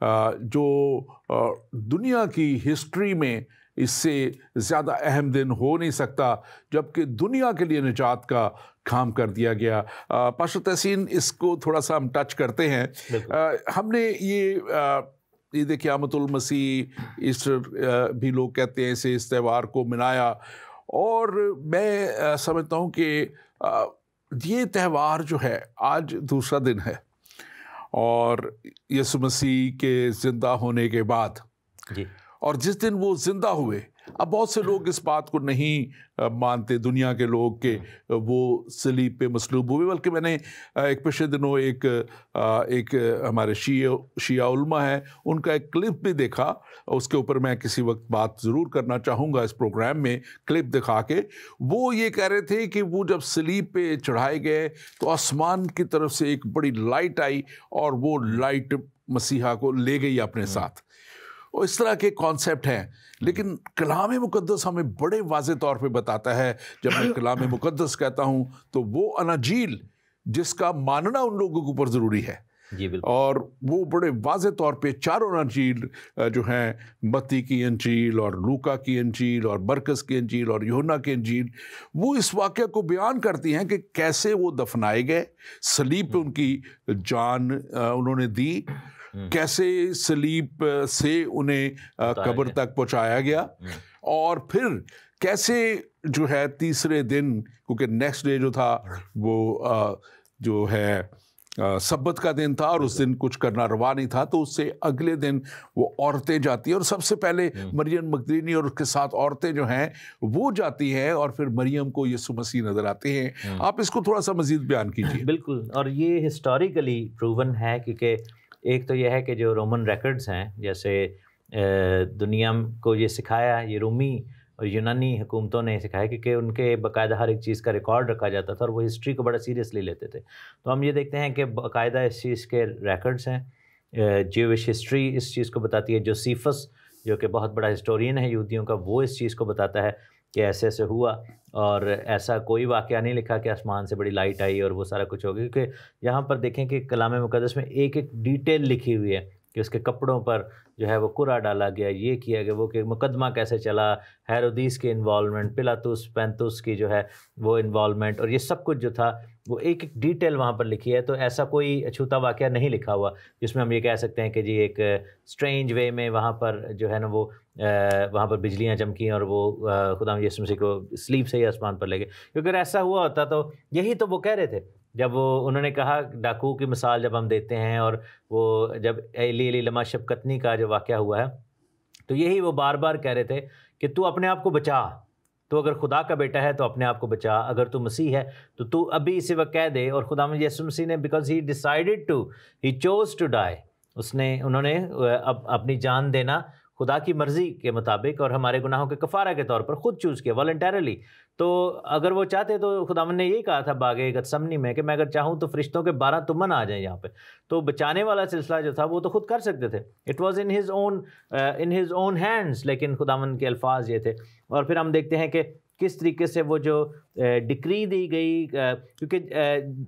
جو دنیا کی ہسٹری میں اس سے زیادہ اہم دن ہو نہیں سکتا، جبکہ دنیا کے لیے نجات کا کام کر دیا گیا۔ پاشا تحسین، اس کو تھوڑا سا ہم ٹچ کرتے ہیں۔ ہم نے یہ عید قیامت المسیح، ایسٹر بھی لوگ کہتے ہیں اسے، اس تہوار کو منایا، اور میں سمجھتا ہوں کہ یہ تہوار جو ہے آج دوسرا دن ہے، اور یسوع مسیح کے زندہ ہونے کے بعد، اور جس دن وہ زندہ ہوئے، اب بہت سے لوگ اس بات کو نہیں مانتے، دنیا کے لوگ، کہ وہ صلیب پہ مصلوب ہوئے، بلکہ میں نے ایک پچھلے دنوں ایک ہمارے شیعہ علماء ہیں، ان کا ایک کلپ بھی دیکھا، اس کے اوپر میں کسی وقت بات ضرور کرنا چاہوں گا اس پروگرام میں، کلپ دکھا کے۔ وہ یہ کہہ رہے تھے کہ وہ جب صلیب پہ چڑھائے گئے تو آسمان کی طرف سے ایک بڑی لائٹ آئی، اور وہ لائٹ مسیحا کو لے گئی اپنے ساتھ۔ اور اس طرح کے کانسیپٹ ہیں، لیکن کلام مقدس ہمیں بڑے واضح طور پہ بتاتا ہے۔ جب میں کلام مقدس کہتا ہوں تو وہ اناجیل جس کا ماننا ان لوگوں کے اوپر ضروری ہے، اور وہ بڑے واضح طور پہ چاروں انجیل جو ہیں، متی کی انجیل اور لوکا کی انجیل اور مرکز کی انجیل اور یوحنا کی انجیل، وہ اس واقعہ کو بیان کرتی ہیں کہ کیسے وہ دفنائے گئے، صلیب پہ ان کی جان انہوں نے دی، کیسے صلیب سے انہیں قبر تک پہنچایا گیا، اور پھر کیسے جو ہے تیسرے دن، کیونکہ نیکسٹ ڈے جو تھا وہ جو ہے سبت کا دن تھا، اور اس دن کچھ کرنا روا نہیں تھا، تو اس سے اگلے دن وہ عورتیں جاتی ہیں، اور سب سے پہلے مریم مگدلینی اور اس کے ساتھ عورتیں جو ہیں وہ جاتی ہیں، اور پھر مریم کو یسوع مسیح نظر آتے ہیں۔ آپ اس کو تھوڑا سا مزید بیان کیجیے۔ بالکل، اور یہ ہسٹوریکلی پروون ہے، کیونکہ ایک تو یہ ہے کہ جو رومن ریکڈز ہیں، جیسے دنیا کو یہ سکھایا، یہ رومی اور یونانی حکومتوں نے سکھایا، کیونکہ ان کے باقاعدہ ہر ایک چیز کا ریکارڈ رکھا جاتا تھا، اور وہ ہسٹری کو بڑا سیریسلی لیتے تھے۔ تو ہم یہ دیکھتے ہیں کہ باقاعدہ اس چیز کے ریکڈز ہیں، جیوش ہسٹری اس چیز کو بتاتی ہے، جوسیفس جو کہ بہت بڑا ہسٹورین ہے یہودیوں کا، وہ اس چیز کو بتاتا ہے کہ ایسے ایسے ہوا، اور ایسا کوئی واقعہ نہیں لکھا کہ آسمان سے بڑی لائٹ آئی اور وہ سارا کچھ ہو گیا، کیونکہ یہاں پر دیکھیں کہ کلام مقدس میں ایک ایک ڈیٹیل لکھی ہوئی ہے کہ اس کے کپڑوں پر جو ہے وہ قرعہ ڈالا گیا، یہ کیا گیا، وہ کہ مقدمہ کیسے چلا، ہیرودیس کی انوالومنٹ، پلاطس پینتوس کی جو ہے وہ انوالومنٹ، اور یہ سب کچھ جو تھا وہ ایک ایک ڈیٹیل وہاں پر لکھی ہے۔ تو ایسا کوئی اچھوتا واقعہ نہیں لکھا ہوا جس میں ہم یہ کہہ سکتے ہیں کہ جی ایک اسٹرینج وے میں وہاں پر جو ہے نا وہ وہاں پر بجلیاں چمکیں اور وہ خدا یسوع مسیح کو سلیب سے ہی آسمان پر لے گئے، کیونکہ اگر ایسا ہوا ہوتا تو یہی تو وہ کہہ رہے تھے جب وہ انہوں نے کہا، ڈاکو کی مثال جب ہم دیتے ہیں، اور وہ جب ایلی ایلی لما شبکتنی کا جو واقعہ ہوا ہے، تو یہی وہ بار بار کہہ رہے تھے کہ تو اپنے آپ کو بچا، تو اگر خدا کا بیٹا ہے تو اپنے آپ کو بچا، اگر تو مسیح ہے تو تو ابھی اسی وقت کہہ دے۔ اور خدا یسوع مسیح نے because he decided to, he choose to die, انہوں نے اپنی جان دینا خدا کی مرضی کے مطابق اور ہمارے گناہوں کے کفارہ کے طور پر خود چوز کیا والنٹیرلی۔ تو اگر وہ چاہتے تو خداوند نے یہی کہا تھا باغ گتسمنی میں کہ میں اگر چاہوں تو فرشتوں کے 12 تمن آ جائیں یہاں پہ، تو بچانے والا سلسلہ جو تھا وہ تو خود کر سکتے تھے، it was in his own hands, لیکن خداوند کے الفاظ یہ تھے۔ اور پھر ہم دیکھتے ہیں کہ کس طریقے سے وہ جو ڈکری دی گئی، کیونکہ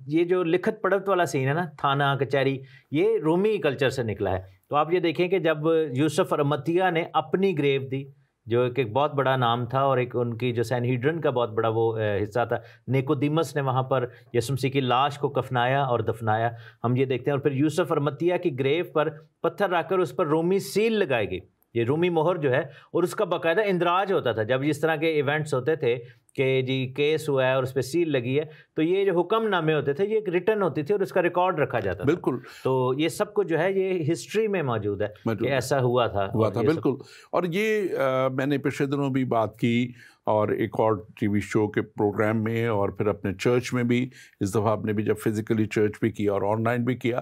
یہ جو لکھت پڑھت والا سین ہے نا، تھانہ کچہری، یہ رومی کلچر سے نکلا ہے۔ تو آپ یہ دیکھیں کہ جب یوسف ارمتیہ نے اپنی گریو دی، جو ایک بہت بڑا نام تھا، اور ایک ان کی جو سینہیڈرن کا بہت بڑا وہ حصہ تھا، نیکودیمس نے وہاں پر یسوع مسیح کی لاش کو کفنایا اور دفنایا، ہم یہ دیکھتے ہیں۔ اور پھر یوسف ارمتیہ کی گریو پر پتھر رکھ کر اس پر رومی سیل لگائی گئی، یہ رومی مہر جو ہے، اور اس کا باقاعدہ اندراج ہوتا تھا جب اس طرح کے ایونٹس ہوتے تھے کہ جی کیس ہوا ہے اور اس پہ سیل لگی ہے، تو یہ جو حکم نامے ہوتے تھے یہ ایک ریٹن ہوتی تھی اور اس کا ریکارڈ رکھا جاتا تھا۔ بالکل، تو یہ سب کچھ جو ہے یہ ہسٹری میں موجود ہے کہ ایسا ہوا تھا بالکل۔ اور یہ میں نے پچھلے دنوں بھی بات کی، اور ایک اور ٹی وی شو کے پروگرام میں، اور پھر اپنے چرچ میں بھی، اس دفعہ آپ نے بھی جب فزیکلی چرچ بھی کیا اور آن لائن بھی کیا،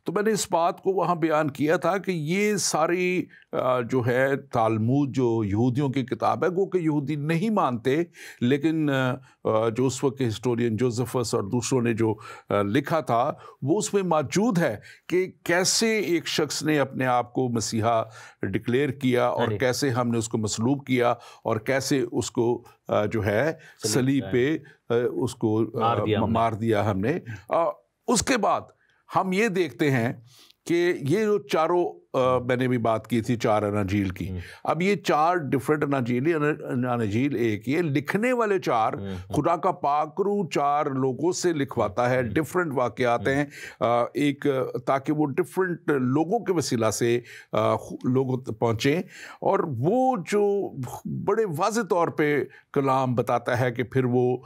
تو میں نے اس بات کو وہاں بیان کیا تھا کہ یہ ساری جو ہے تالمود جو یہودیوں کی کتاب ہے، وہ کہ یہودی نہیں مانتے، لیکن جو اس وقت کے ہسٹورین جوزفس اور دوسروں نے جو لکھا تھا وہ اس میں موجود ہے کہ کیسے ایک شخص نے اپنے آپ کو مسیحا ڈکلیئر کیا، اور کیسے ہم نے اس کو مصلوب کیا، اور کیسے اس کو جو ہے صلیب پہ اس کو مار دیا ہم نے۔ اس کے بعد ہم یہ دیکھتے ہیں کہ یہ جو چاروں میں نے بھی بات کی تھی 4 اناجیل کی. اب یہ 4 ڈفرینٹ اناجیل ایک، یہ لکھنے والے 4 خدا کا پاک روح 4 لوگوں سے لکھواتا ہے، ڈفرینٹ واقعات ہیں ایک، تاکہ وہ ڈفرینٹ لوگوں کے وسیلہ سے لوگوں تک پہنچیں، اور وہ جو بڑے واضح طور پہ کلام بتاتا ہے کہ پھر وہ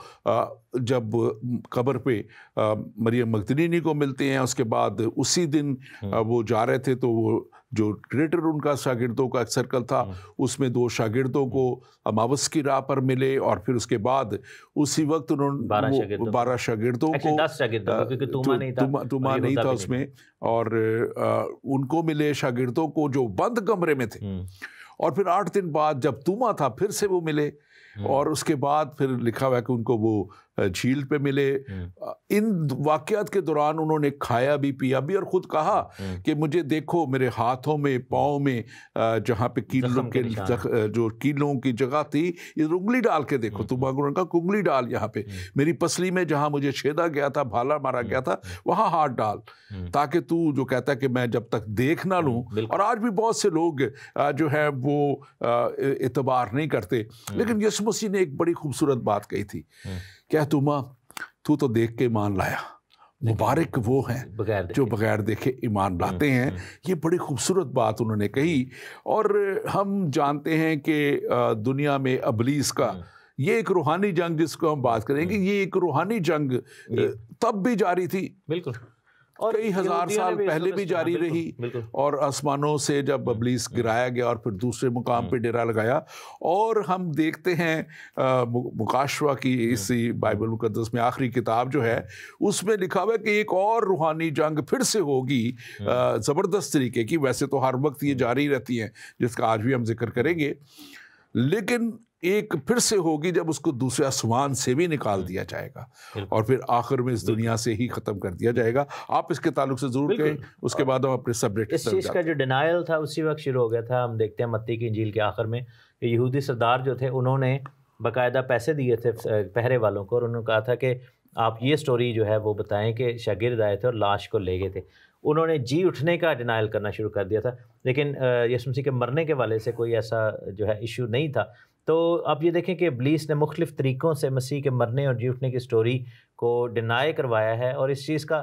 جب قبر پہ مریم مگدلینی کو ملتے ہیں، اس کے بعد اسی دن وہ جا رہے تھے تو وہ جو ڈائریکٹر ان کا شاگردوں کا ایک سرکل تھا، اس میں 2 شاگردوں کو اماوس کی راہ پر ملے، اور پھر اس کے بعد اسی وقت انہوں نے 12 شاگردوں کو، 10 شاگردوں کیونکہ توما نہیں تھا اس میں، اور ان کو ملے شاگردوں کو جو بند کمرے میں تھے، اور پھر 8 دن بعد جب توما تھا پھر سے وہ ملے، اور اس کے بعد پھر لکھا ہوا ہے کہ ان کو وہ جھیل پہ ملے. ان واقعات کے دوران انہوں نے کھایا بھی پیا بھی، اور خود کہا کہ مجھے دیکھو میرے ہاتھوں میں پاؤں میں جہاں پہ جو کیلوں کی جگہ تھی، یہ انگلی ڈال کے دیکھو، تم کا انگلی ڈال یہاں پہ، میری پسلی میں جہاں مجھے چھیدا گیا تھا، بھالا مارا گیا تھا، وہاں ہاتھ ڈال، تاکہ تو جو کہتا ہے کہ میں جب تک دیکھ نہ لوں. اور آج بھی بہت سے لوگ جو ہے وہ اعتبار نہیں کرتے، لیکن یسوع مسیح نے ایک بڑی خوبصورت بات کہی تھی، کیا توما تو دیکھ کے ایمان لایا، مبارک وہ ہیں جو بغیر دیکھے ایمان لاتے ہیں. یہ بڑی خوبصورت بات انہوں نے کہی. اور ہم جانتے ہیں کہ دنیا میں ابلیس کا یہ ایک روحانی جنگ جس کو ہم بات کریں گے، یہ ایک روحانی جنگ تب بھی جاری تھی، بالکل، اور کئی ہزار سال پہلے بھی جاری رہی، اور آسمانوں سے جب ابلیس گرایا گیا اور پھر دوسرے مقام پہ ڈیرا لگایا. اور ہم دیکھتے ہیں مکاشوہ کی اسی بائبل مقدس میں آخری کتاب جو ہے، اس میں لکھا ہوا ہے کہ ایک اور روحانی جنگ پھر سے ہوگی زبردست طریقے کی. ویسے تو ہر وقت یہ جاری رہتی ہیں جس کا آج بھی ہم ذکر کریں گے، لیکن ایک پھر سے ہوگی جب اس کو دوسرے آسمان سے بھی نکال دیا جائے گا، اور پھر آخر میں اس دنیا سے ہی ختم کر دیا جائے گا. آپ اس کے تعلق سے ضرور کہیں، اس کے بعد ہم اپنے سبجیکٹ اس چیز کا جو ڈینائل تھا اسی وقت شروع ہو گیا تھا. ہم دیکھتے ہیں متی کی انجیل کے آخر میں کہ یہودی سردار جو تھے انہوں نے باقاعدہ پیسے دیے تھے پہرے والوں کو، اور انہوں نے کہا تھا کہ آپ یہ سٹوری جو ہے وہ بتائیں کہ شاگرد آئے تھے اور لاش کو لے گئے تھے. انہوں نے جی اٹھنے کا ڈینائل کرنا شروع کر دیا تھا، لیکن یسوع مسیح کے مرنے کے حوالے سے کوئی ایسا جو ہے ایشو نہیں تھا. تو آپ یہ دیکھیں کہ ابلیس نے مختلف طریقوں سے مسیح کے مرنے اور جی اٹھنے کی سٹوری کو ڈینائی کروایا ہے، اور اس چیز کا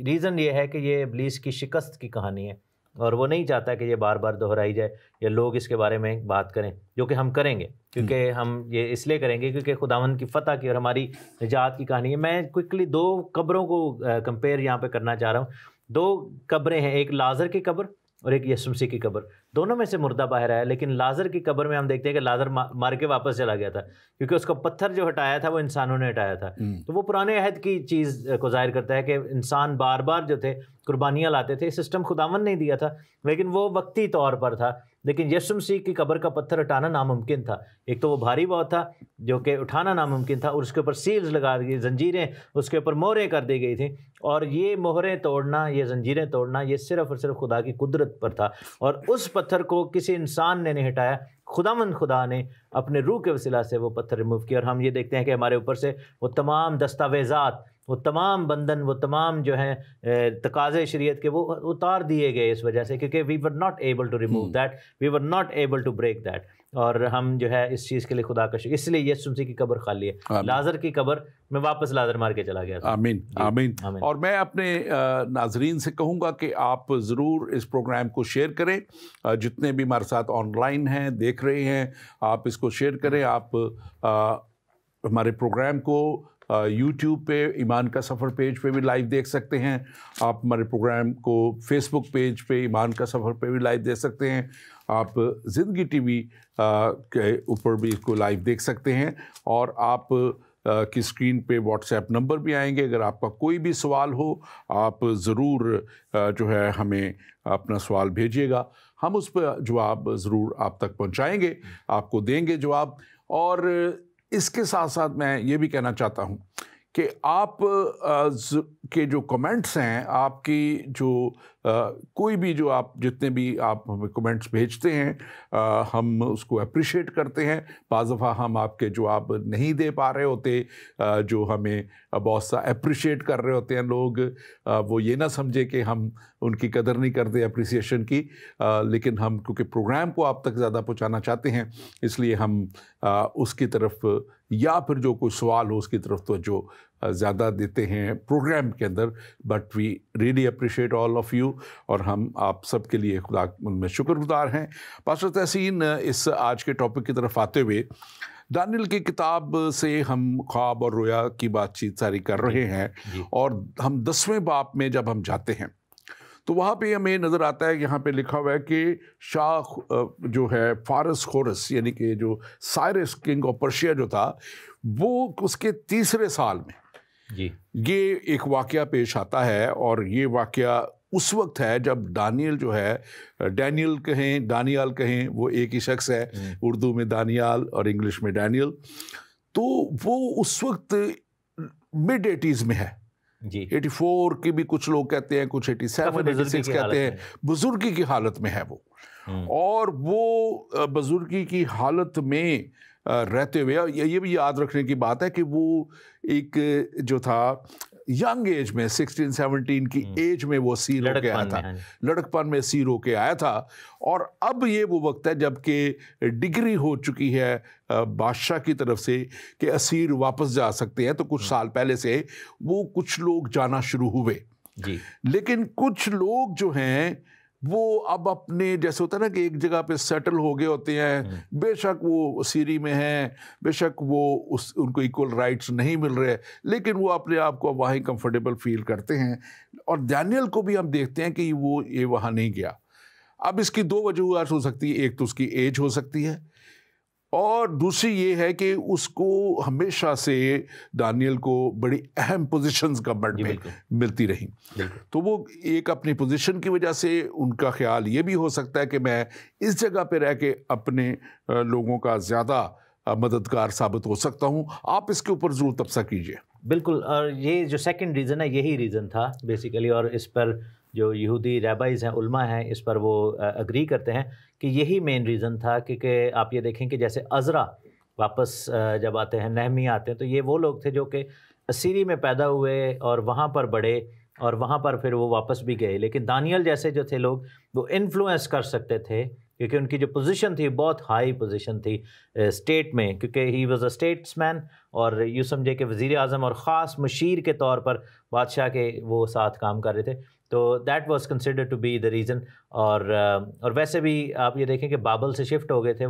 ریزن یہ ہے کہ یہ ابلیس کی شکست کی کہانی ہے، اور وہ نہیں چاہتا کہ یہ بار بار دہرائی جائے یا لوگ اس کے بارے میں بات کریں، جو کہ ہم کریں گے، کیونکہ ہم یہ اس لیے کریں گے کیونکہ خداوند کی فتح کی اور ہماری نجات کی کہانی ہے. میں کوئکلی 2 قبروں کو کمپیئر یہاں پہ کرنا چاہ رہا ہوں. 2 قبریں ہیں، ایک لازر کی قبر اور ایک یسوع مسیح کی قبر. دونوں میں سے مردہ باہر آیا، لیکن لازر کی قبر میں ہم دیکھتے ہیں کہ لازر مار کے واپس چلا گیا تھا، کیونکہ اس کو پتھر جو ہٹایا تھا وہ انسانوں نے ہٹایا تھا. تو وہ پرانے عہد کی چیز کو ظاہر کرتا ہے کہ انسان بار بار جو تھے قربانیاں لاتے تھے. سسٹم خداوند نے دیا تھا، لیکن وہ وقتی طور پر تھا. لیکن یسوع مسیح کی قبر کا پتھر ہٹانا ناممکن تھا. ایک تو وہ بھاری بہت تھا جو کہ اٹھانا ناممکن تھا، اور اس کے اوپر سیلز لگا دی گئی، زنجیریں اس کے اوپر مہریں کر دی گئی تھیں، اور یہ مہریں توڑنا، یہ زنجیریں توڑنا، یہ صرف اور صرف خدا کی قدرت پر تھا. اور اس پتھر کو کسی انسان نے نہیں ہٹایا، خدا نے اپنے روح کے وسیلہ سے وہ پتھر ریموو کیا. اور ہم یہ دیکھتے ہیں کہ ہمارے اوپر سے وہ تمام دستاویزات، وہ تمام بندھن، وہ تمام جو ہیں تقاضے شریعت کے، وہ اتار دیے گئے اس وجہ سے، کیونکہ we were not able to remove that, we were not able to break that. اور ہم جو ہے اس چیز کے لیے خدا کا شکر، اس لیے یسوع مسیح کی قبر خالی ہے. لازر کی قبر میں واپس لازر مار کے چلا گیا تھا. آمین آمین. اور میں اپنے ناظرین سے کہوں گا کہ آپ ضرور اس پروگرام کو شیئر کریں. جتنے بھی ہمارے ساتھ آن لائن ہیں، دیکھ رہے ہیں، آپ اس کو شیئر کریں. آپ ہمارے پروگرام کو یوٹیوب پہ ایمان کا سفر پیج پہ بھی لائیو دیکھ سکتے ہیں. آپ ہمارے پروگرام کو فیس بک پیج پہ ایمان کا سفر پہ بھی لائیو دیکھ سکتے ہیں. آپ زندگی ٹی وی کے اوپر بھی اس کو لائیو دیکھ سکتے ہیں. اور آپ کی اسکرین پہ واٹس ایپ نمبر بھی آئیں گے. اگر آپ کا کوئی بھی سوال ہو، آپ ضرور جو ہے ہمیں اپنا سوال بھیجیے گا. ہم اس پہ جواب ضرور آپ تک پہنچائیں گے، آپ کو دیں گے جواب. اور اس کے ساتھ ساتھ میں یہ بھی کہنا چاہتا ہوں کہ آپ کے جو کمنٹس ہیں، آپ کی جو کوئی بھی جو آپ جتنے بھی آپ ہمیں کمنٹس بھیجتے ہیں ہم اس کو اپریشیٹ کرتے ہیں. بعض دفعہ ہم آپ کے جواب نہیں دے پا رہے ہوتے، جو ہمیں بہت سا اپریشیٹ کر رہے ہوتے ہیں لوگ، وہ یہ نہ سمجھے کہ ہم ان کی قدر نہیں کرتے اپریسیشن کی، لیکن ہم کیونکہ پروگرام کو آپ تک زیادہ پہنچانا چاہتے ہیں اس لیے ہم اس کی طرف یا پھر جو کوئی سوال ہو اس کی طرف توجہ زیادہ دیتے ہیں پروگرام کے اندر. But we really appreciate all of you, اور ہم آپ سب کے لیے خدا میں شکر گزار ہیں. پاسٹر تحسین، اس آج کے ٹاپک کی طرف آتے ہوئے، دانیل کی کتاب سے ہم خواب اور رویا کی بات چیت ساری کر رہے ہیں، اور ہم 10ویں باب میں جب ہم جاتے ہیں تو وہاں پہ ہمیں نظر آتا ہے، یہاں پہ لکھا ہوا ہے کہ شاہ جو ہے فارس خورس، یعنی کہ جو سائرس کنگ آف پرشیا جو تھا، وہ اس کے 3 سال میں یہ ایک واقعہ پیش آتا ہے. اور یہ واقعہ اس وقت ہے جب دانیل جو ہے، ڈینیل کہیں دانیال کہیں، وہ ایک ہی شخص ہے، اردو میں دانیال اور انگلش میں ڈینیل. تو وہ اس وقت mid 80s میں ہے. 84 کی بھی کچھ لوگ کہتے ہیں، کچھ 87 86 کہتے ہیں. بزرگی کی حالت میں ہے وہ، اور وہ بزرگی کی حالت میں رہتے ہوئے یہ بھی یاد رکھنے کی بات ہے کہ وہ ایک جو تھا ینگ ایج میں 16-17 کی ایج میں وہ اسیر ہو کے آیا تھا، لڑکپن میں اسیر ہو کے آیا تھا. اور اب یہ وہ وقت ہے جب کہ ڈگری ہو چکی ہے بادشاہ کی طرف سے کہ اسیر واپس جا سکتے ہیں. تو کچھ سال پہلے سے وہ کچھ لوگ جانا شروع ہوئے، لیکن کچھ لوگ جو ہیں وہ اب اپنے جیسے ہوتا ہے نا کہ ایک جگہ پہ سیٹل ہو گئے ہوتے ہیں، بے شک وہ اسیری میں ہیں، بے شک وہ ان کو ایکول رائٹس نہیں مل رہے، لیکن وہ اپنے آپ کو وہیں کمفرٹیبل فیل کرتے ہیں. اور دانیل کو بھی ہم دیکھتے ہیں کہ وہ یہ وہاں نہیں گیا. اب اس کی 2 وجوہات ہو سکتی ہے، ایک تو اس کی ایج ہو سکتی ہے، اور دوسری یہ ہے کہ اس کو ہمیشہ سے دانیل کو بڑی اہم پوزیشنز گورنمنٹ میں ملتی رہی. تو وہ ایک اپنی پوزیشن کی وجہ سے ان کا خیال یہ بھی ہو سکتا ہے کہ میں اس جگہ پہ رہ کے اپنے لوگوں کا زیادہ مددگار ثابت ہو سکتا ہوں. آپ اس کے اوپر ضرور تبصرہ کیجیے. بالکل، اور یہ جو سیکنڈ ریزن ہے یہی ریزن تھا بیسیکلی، اور اس پر جو یہودی ریبائز ہیں، علماء ہیں، اس پر وہ اگری کرتے ہیں کہ یہی مین ریزن تھا. کیونکہ آپ یہ دیکھیں کہ جیسے عزرا واپس جب آتے ہیں، نہمیہ آتے ہیں، تو یہ وہ لوگ تھے جو کہ اسیری میں پیدا ہوئے اور وہاں پر بڑھے اور وہاں پر پھر وہ واپس بھی گئے. لیکن دانیل جیسے جو تھے لوگ، وہ انفلوئنس کر سکتے تھے کیونکہ ان کی جو پوزیشن تھی بہت ہائی پوزیشن تھی اسٹیٹ میں، کیونکہ ہی واز اے اسٹیٹس مین، اور یوں سمجھے کہ وزیر اعظم اور خاص مشیر کے طور پر بادشاہ کے وہ ساتھ کام کر رہے تھے. تو that was considered to be the reason. اور ویسے بھی آپ یہ دیکھیں کہ بابل سے شفٹ ہو گئے تھے،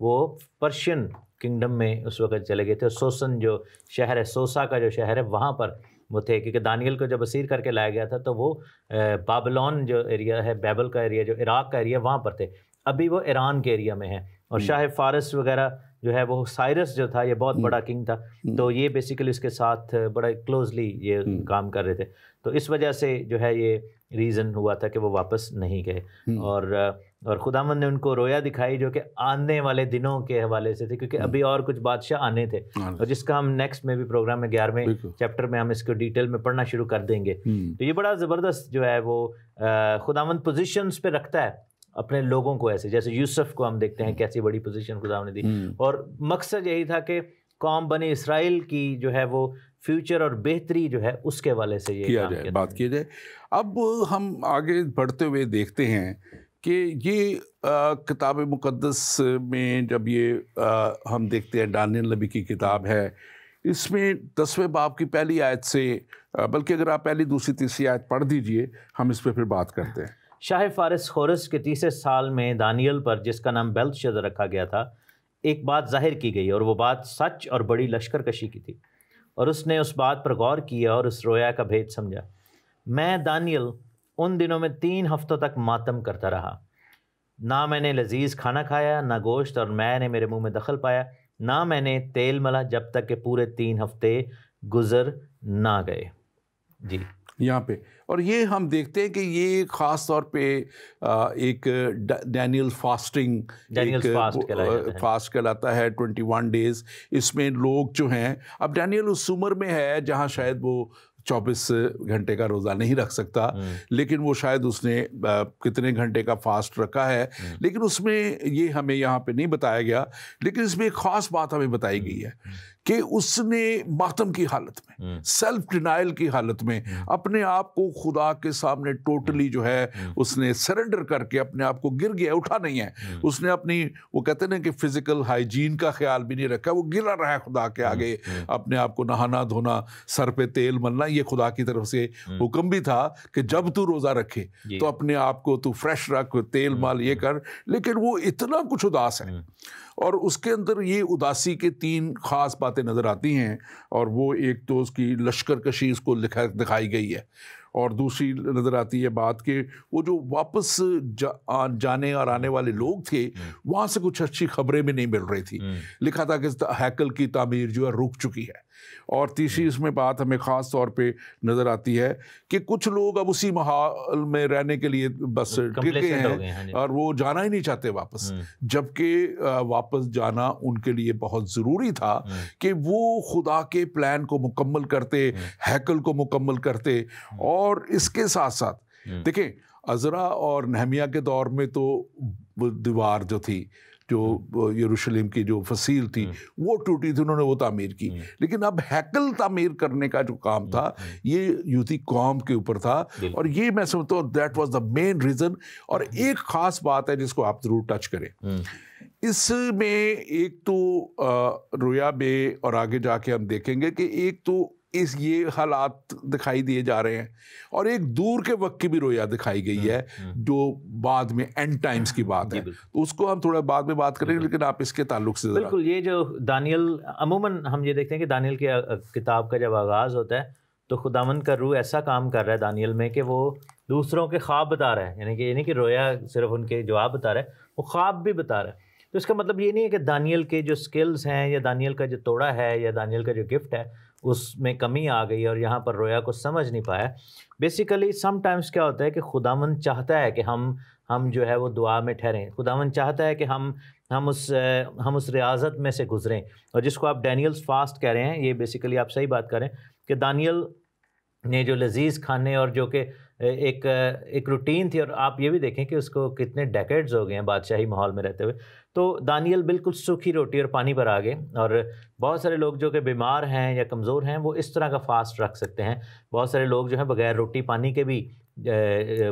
وہ پرشین کنگڈم میں اس وقت چلے گئے تھے. سوسن جو شہر ہے، سوسا کا جو شہر ہے، وہاں پر وہ تھے. کیونکہ دانیل کو جب اسیر کر کے لایا گیا تھا تو وہ بابلون جو ایریا ہے، بیبل کا ایریا جو عراق کا ایریا، وہاں پر تھے. ابھی وہ ایران کے ایریا میں ہے. اور شاہ فارس وغیرہ جو ہے وہ سائرس جو تھا، یہ بہت بڑا کنگ تھا، تو یہ بیسیکلی اس کے ساتھ بڑا کلوزلی یہ کام کر رہے تھے. تو اس وجہ سے جو ہے یہ ریزن ہوا تھا کہ وہ واپس نہیں گئے. اور خداوند نے ان کو رویا دکھائی جو کہ آنے والے دنوں کے حوالے سے تھے، کیونکہ ابھی اور کچھ بادشاہ آنے تھے، اور جس کا ہم نیکسٹ میں بھی پروگرام میں 11ویں چیپٹر میں ہم اس کو ڈیٹیل میں پڑھنا شروع کر دیں گے. تو یہ بڑا زبردست جو ہے وہ خداوند پوزیشنز پہ رکھتا ہے اپنے لوگوں کو، ایسے جیسے یوسف کو ہم دیکھتے ہیں کیسی بڑی پوزیشن خداوند نے دی. اور مقصد یہی تھا کہ قوم بنی اسرائیل کی جو ہے وہ فیوچر اور بہتری جو ہے اس کے والے سے یہ کیا جائے، بات کی جائے. اب ہم آگے بڑھتے ہوئے دیکھتے ہیں کہ یہ کتاب مقدس میں جب یہ ہم دیکھتے ہیں دانیل نبی کی کتاب ہے، اس میں 10ویں باب کی پہلی آیت سے، بلکہ اگر آپ پہلی دوسری تیسری آیت پڑھ دیجئے، ہم اس پہ پھر بات کرتے ہیں. شاہ فارس خورس کے 30 سال میں دانیل پر، جس کا نام بیلتشازر رکھا گیا تھا، ایک بات ظاہر کی گئی، اور وہ بات سچ اور بڑی لشکر کشی کی تھی. اور اس نے اس بات پر غور کیا اور اس رویا کا بھید سمجھا. میں دانیل ان دنوں میں 3 ہفتوں تک ماتم کرتا رہا. نہ میں نے لذیذ کھانا کھایا، نہ گوشت، اور میں نے میرے منہ میں دخل پایا، نہ میں نے تیل ملا، جب تک کہ پورے 3 ہفتے گزر نہ گئے. جی یہاں پہ. اور یہ ہم دیکھتے ہیں کہ یہ خاص طور پہ ایک ڈینیل فاسٹ کہلاتا ہے 21 days. اس میں لوگ جو ہیں, اب ڈینیل اس عمر میں ہے جہاں شاید وہ 24 گھنٹے کا روزہ نہیں رکھ سکتا, لیکن وہ شاید اس نے کتنے گھنٹے کا فاسٹ رکھا ہے, لیکن اس میں یہ ہمیں یہاں پہ نہیں بتایا گیا. لیکن اس میں ایک خاص بات ہمیں بتائی گئی ہے کہ اس نے ماتم کی حالت میں, سیلف ڈینائل کی حالت میں اپنے آپ کو خدا کے سامنے ٹوٹلی جو ہے اس نے سرنڈر کر کے اپنے آپ کو گر گیا, اٹھا نہیں ہے. اس نے اپنی, وہ کہتے ہیں کہ فزیکل ہائیجین کا خیال بھی نہیں رکھا, وہ گرا رہا ہے خدا کے آگے. اپنے آپ کو نہانا دھونا, سر پہ تیل ملنا, یہ خدا کی طرف سے حکم بھی تھا کہ جب تو روزہ رکھے تو اپنے آپ کو تو فریش رکھ, تیل مال یہ کر. لیکن وہ اتنا کچھ اداس ہے, اور اس کے اندر یہ اداسی کے 3 خاص باتیں نظر آتی ہیں. اور وہ ایک تو اس کی لشکر کشی اس کو دکھائی گئی ہے, اور دوسری نظر آتی ہے بات کہ وہ جو واپس جانے اور آنے والے لوگ تھے وہاں سے کچھ اچھی خبریں بھی نہیں مل رہی تھی. لکھا تھا کہ ہیکل کی تعمیر جو ہے رک چکی ہے. اور تیسری اس میں بات ہمیں خاص طور پہ نظر آتی ہے کہ کچھ لوگ اب اسی ماحول میں رہنے کے لیے بس ٹکے ہیں اور وہ جانا ہی نہیں چاہتے واپس, جبکہ واپس جانا ان کے لیے بہت ضروری تھا کہ وہ خدا کے پلان کو مکمل کرتے, ہیکل کو مکمل کرتے. اور اس کے ساتھ ساتھ دیکھیں عزرا اور نہمیہ کے دور میں تو دیوار جو تھی, جو یروشلم کی جو فصیل تھی وہ ٹوٹی تھی, انہوں نے وہ تعمیر کی. لیکن اب ہیکل تعمیر کرنے کا جو کام تھا یہ یہودی قوم کے اوپر تھا, اور یہ میں سمجھتا ہوں that was the main reason. اور ایک خاص بات ہے جس کو آپ ضرور ٹچ کریں اس میں, ایک تو رویا میں, اور آگے جا کے ہم دیکھیں گے کہ ایک تو یہ حالات دکھائی دیے جا رہے ہیں, اور ایک دور کے وقت کی بھی رویا دکھائی گئی ہے جو بعد میں اینڈ ٹائمز کی بات ہے. تو اس کو ہم تھوڑا بعد میں بات کریں گے, لیکن آپ اس کے تعلق سے بالکل. یہ جو دانیل, عموماً ہم یہ دیکھتے ہیں کہ دانیل کی کتاب کا جب آغاز ہوتا ہے تو خداوند کا روح ایسا کام کر رہا ہے دانیل میں کہ وہ دوسروں کے خواب بتا رہا ہے. یعنی کہ یہ نہیں کہ رویا صرف ان کے جواب بتا رہا ہے, وہ خواب بھی بتا رہا ہے. تو اس کا مطلب یہ نہیں ہے کہ دانیل کے جو سکلز ہیں یا دانیل کا جو توڑا ہے یا دانیل کا جو گفٹ ہے اس میں کمی آ گئی اور یہاں پر رویا کو سمجھ نہیں پایا. بیسیکلی سم ٹائمز کیا ہوتا ہے کہ خداوند چاہتا ہے کہ ہم جو ہے وہ دعا میں ٹھہریں. خداوند چاہتا ہے کہ ہم اس ریاضت میں سے گزریں, اور جس کو آپ ڈینیلز فاسٹ کہہ رہے ہیں, یہ بیسیکلی آپ صحیح بات کریں کہ دانیل نے جو لذیذ کھانے اور جو کہ ایک روٹین تھی, اور آپ یہ بھی دیکھیں کہ اس کو کتنے ڈیکیڈز ہو گئے ہیں بادشاہی ماحول میں رہتے ہوئے. تو دانیل بالکل سوکھی روٹی اور پانی پر آ گئے, اور بہت سارے لوگ جو کہ بیمار ہیں یا کمزور ہیں وہ اس طرح کا فاسٹ رکھ سکتے ہیں. بہت سارے لوگ جو ہیں بغیر روٹی پانی کے بھی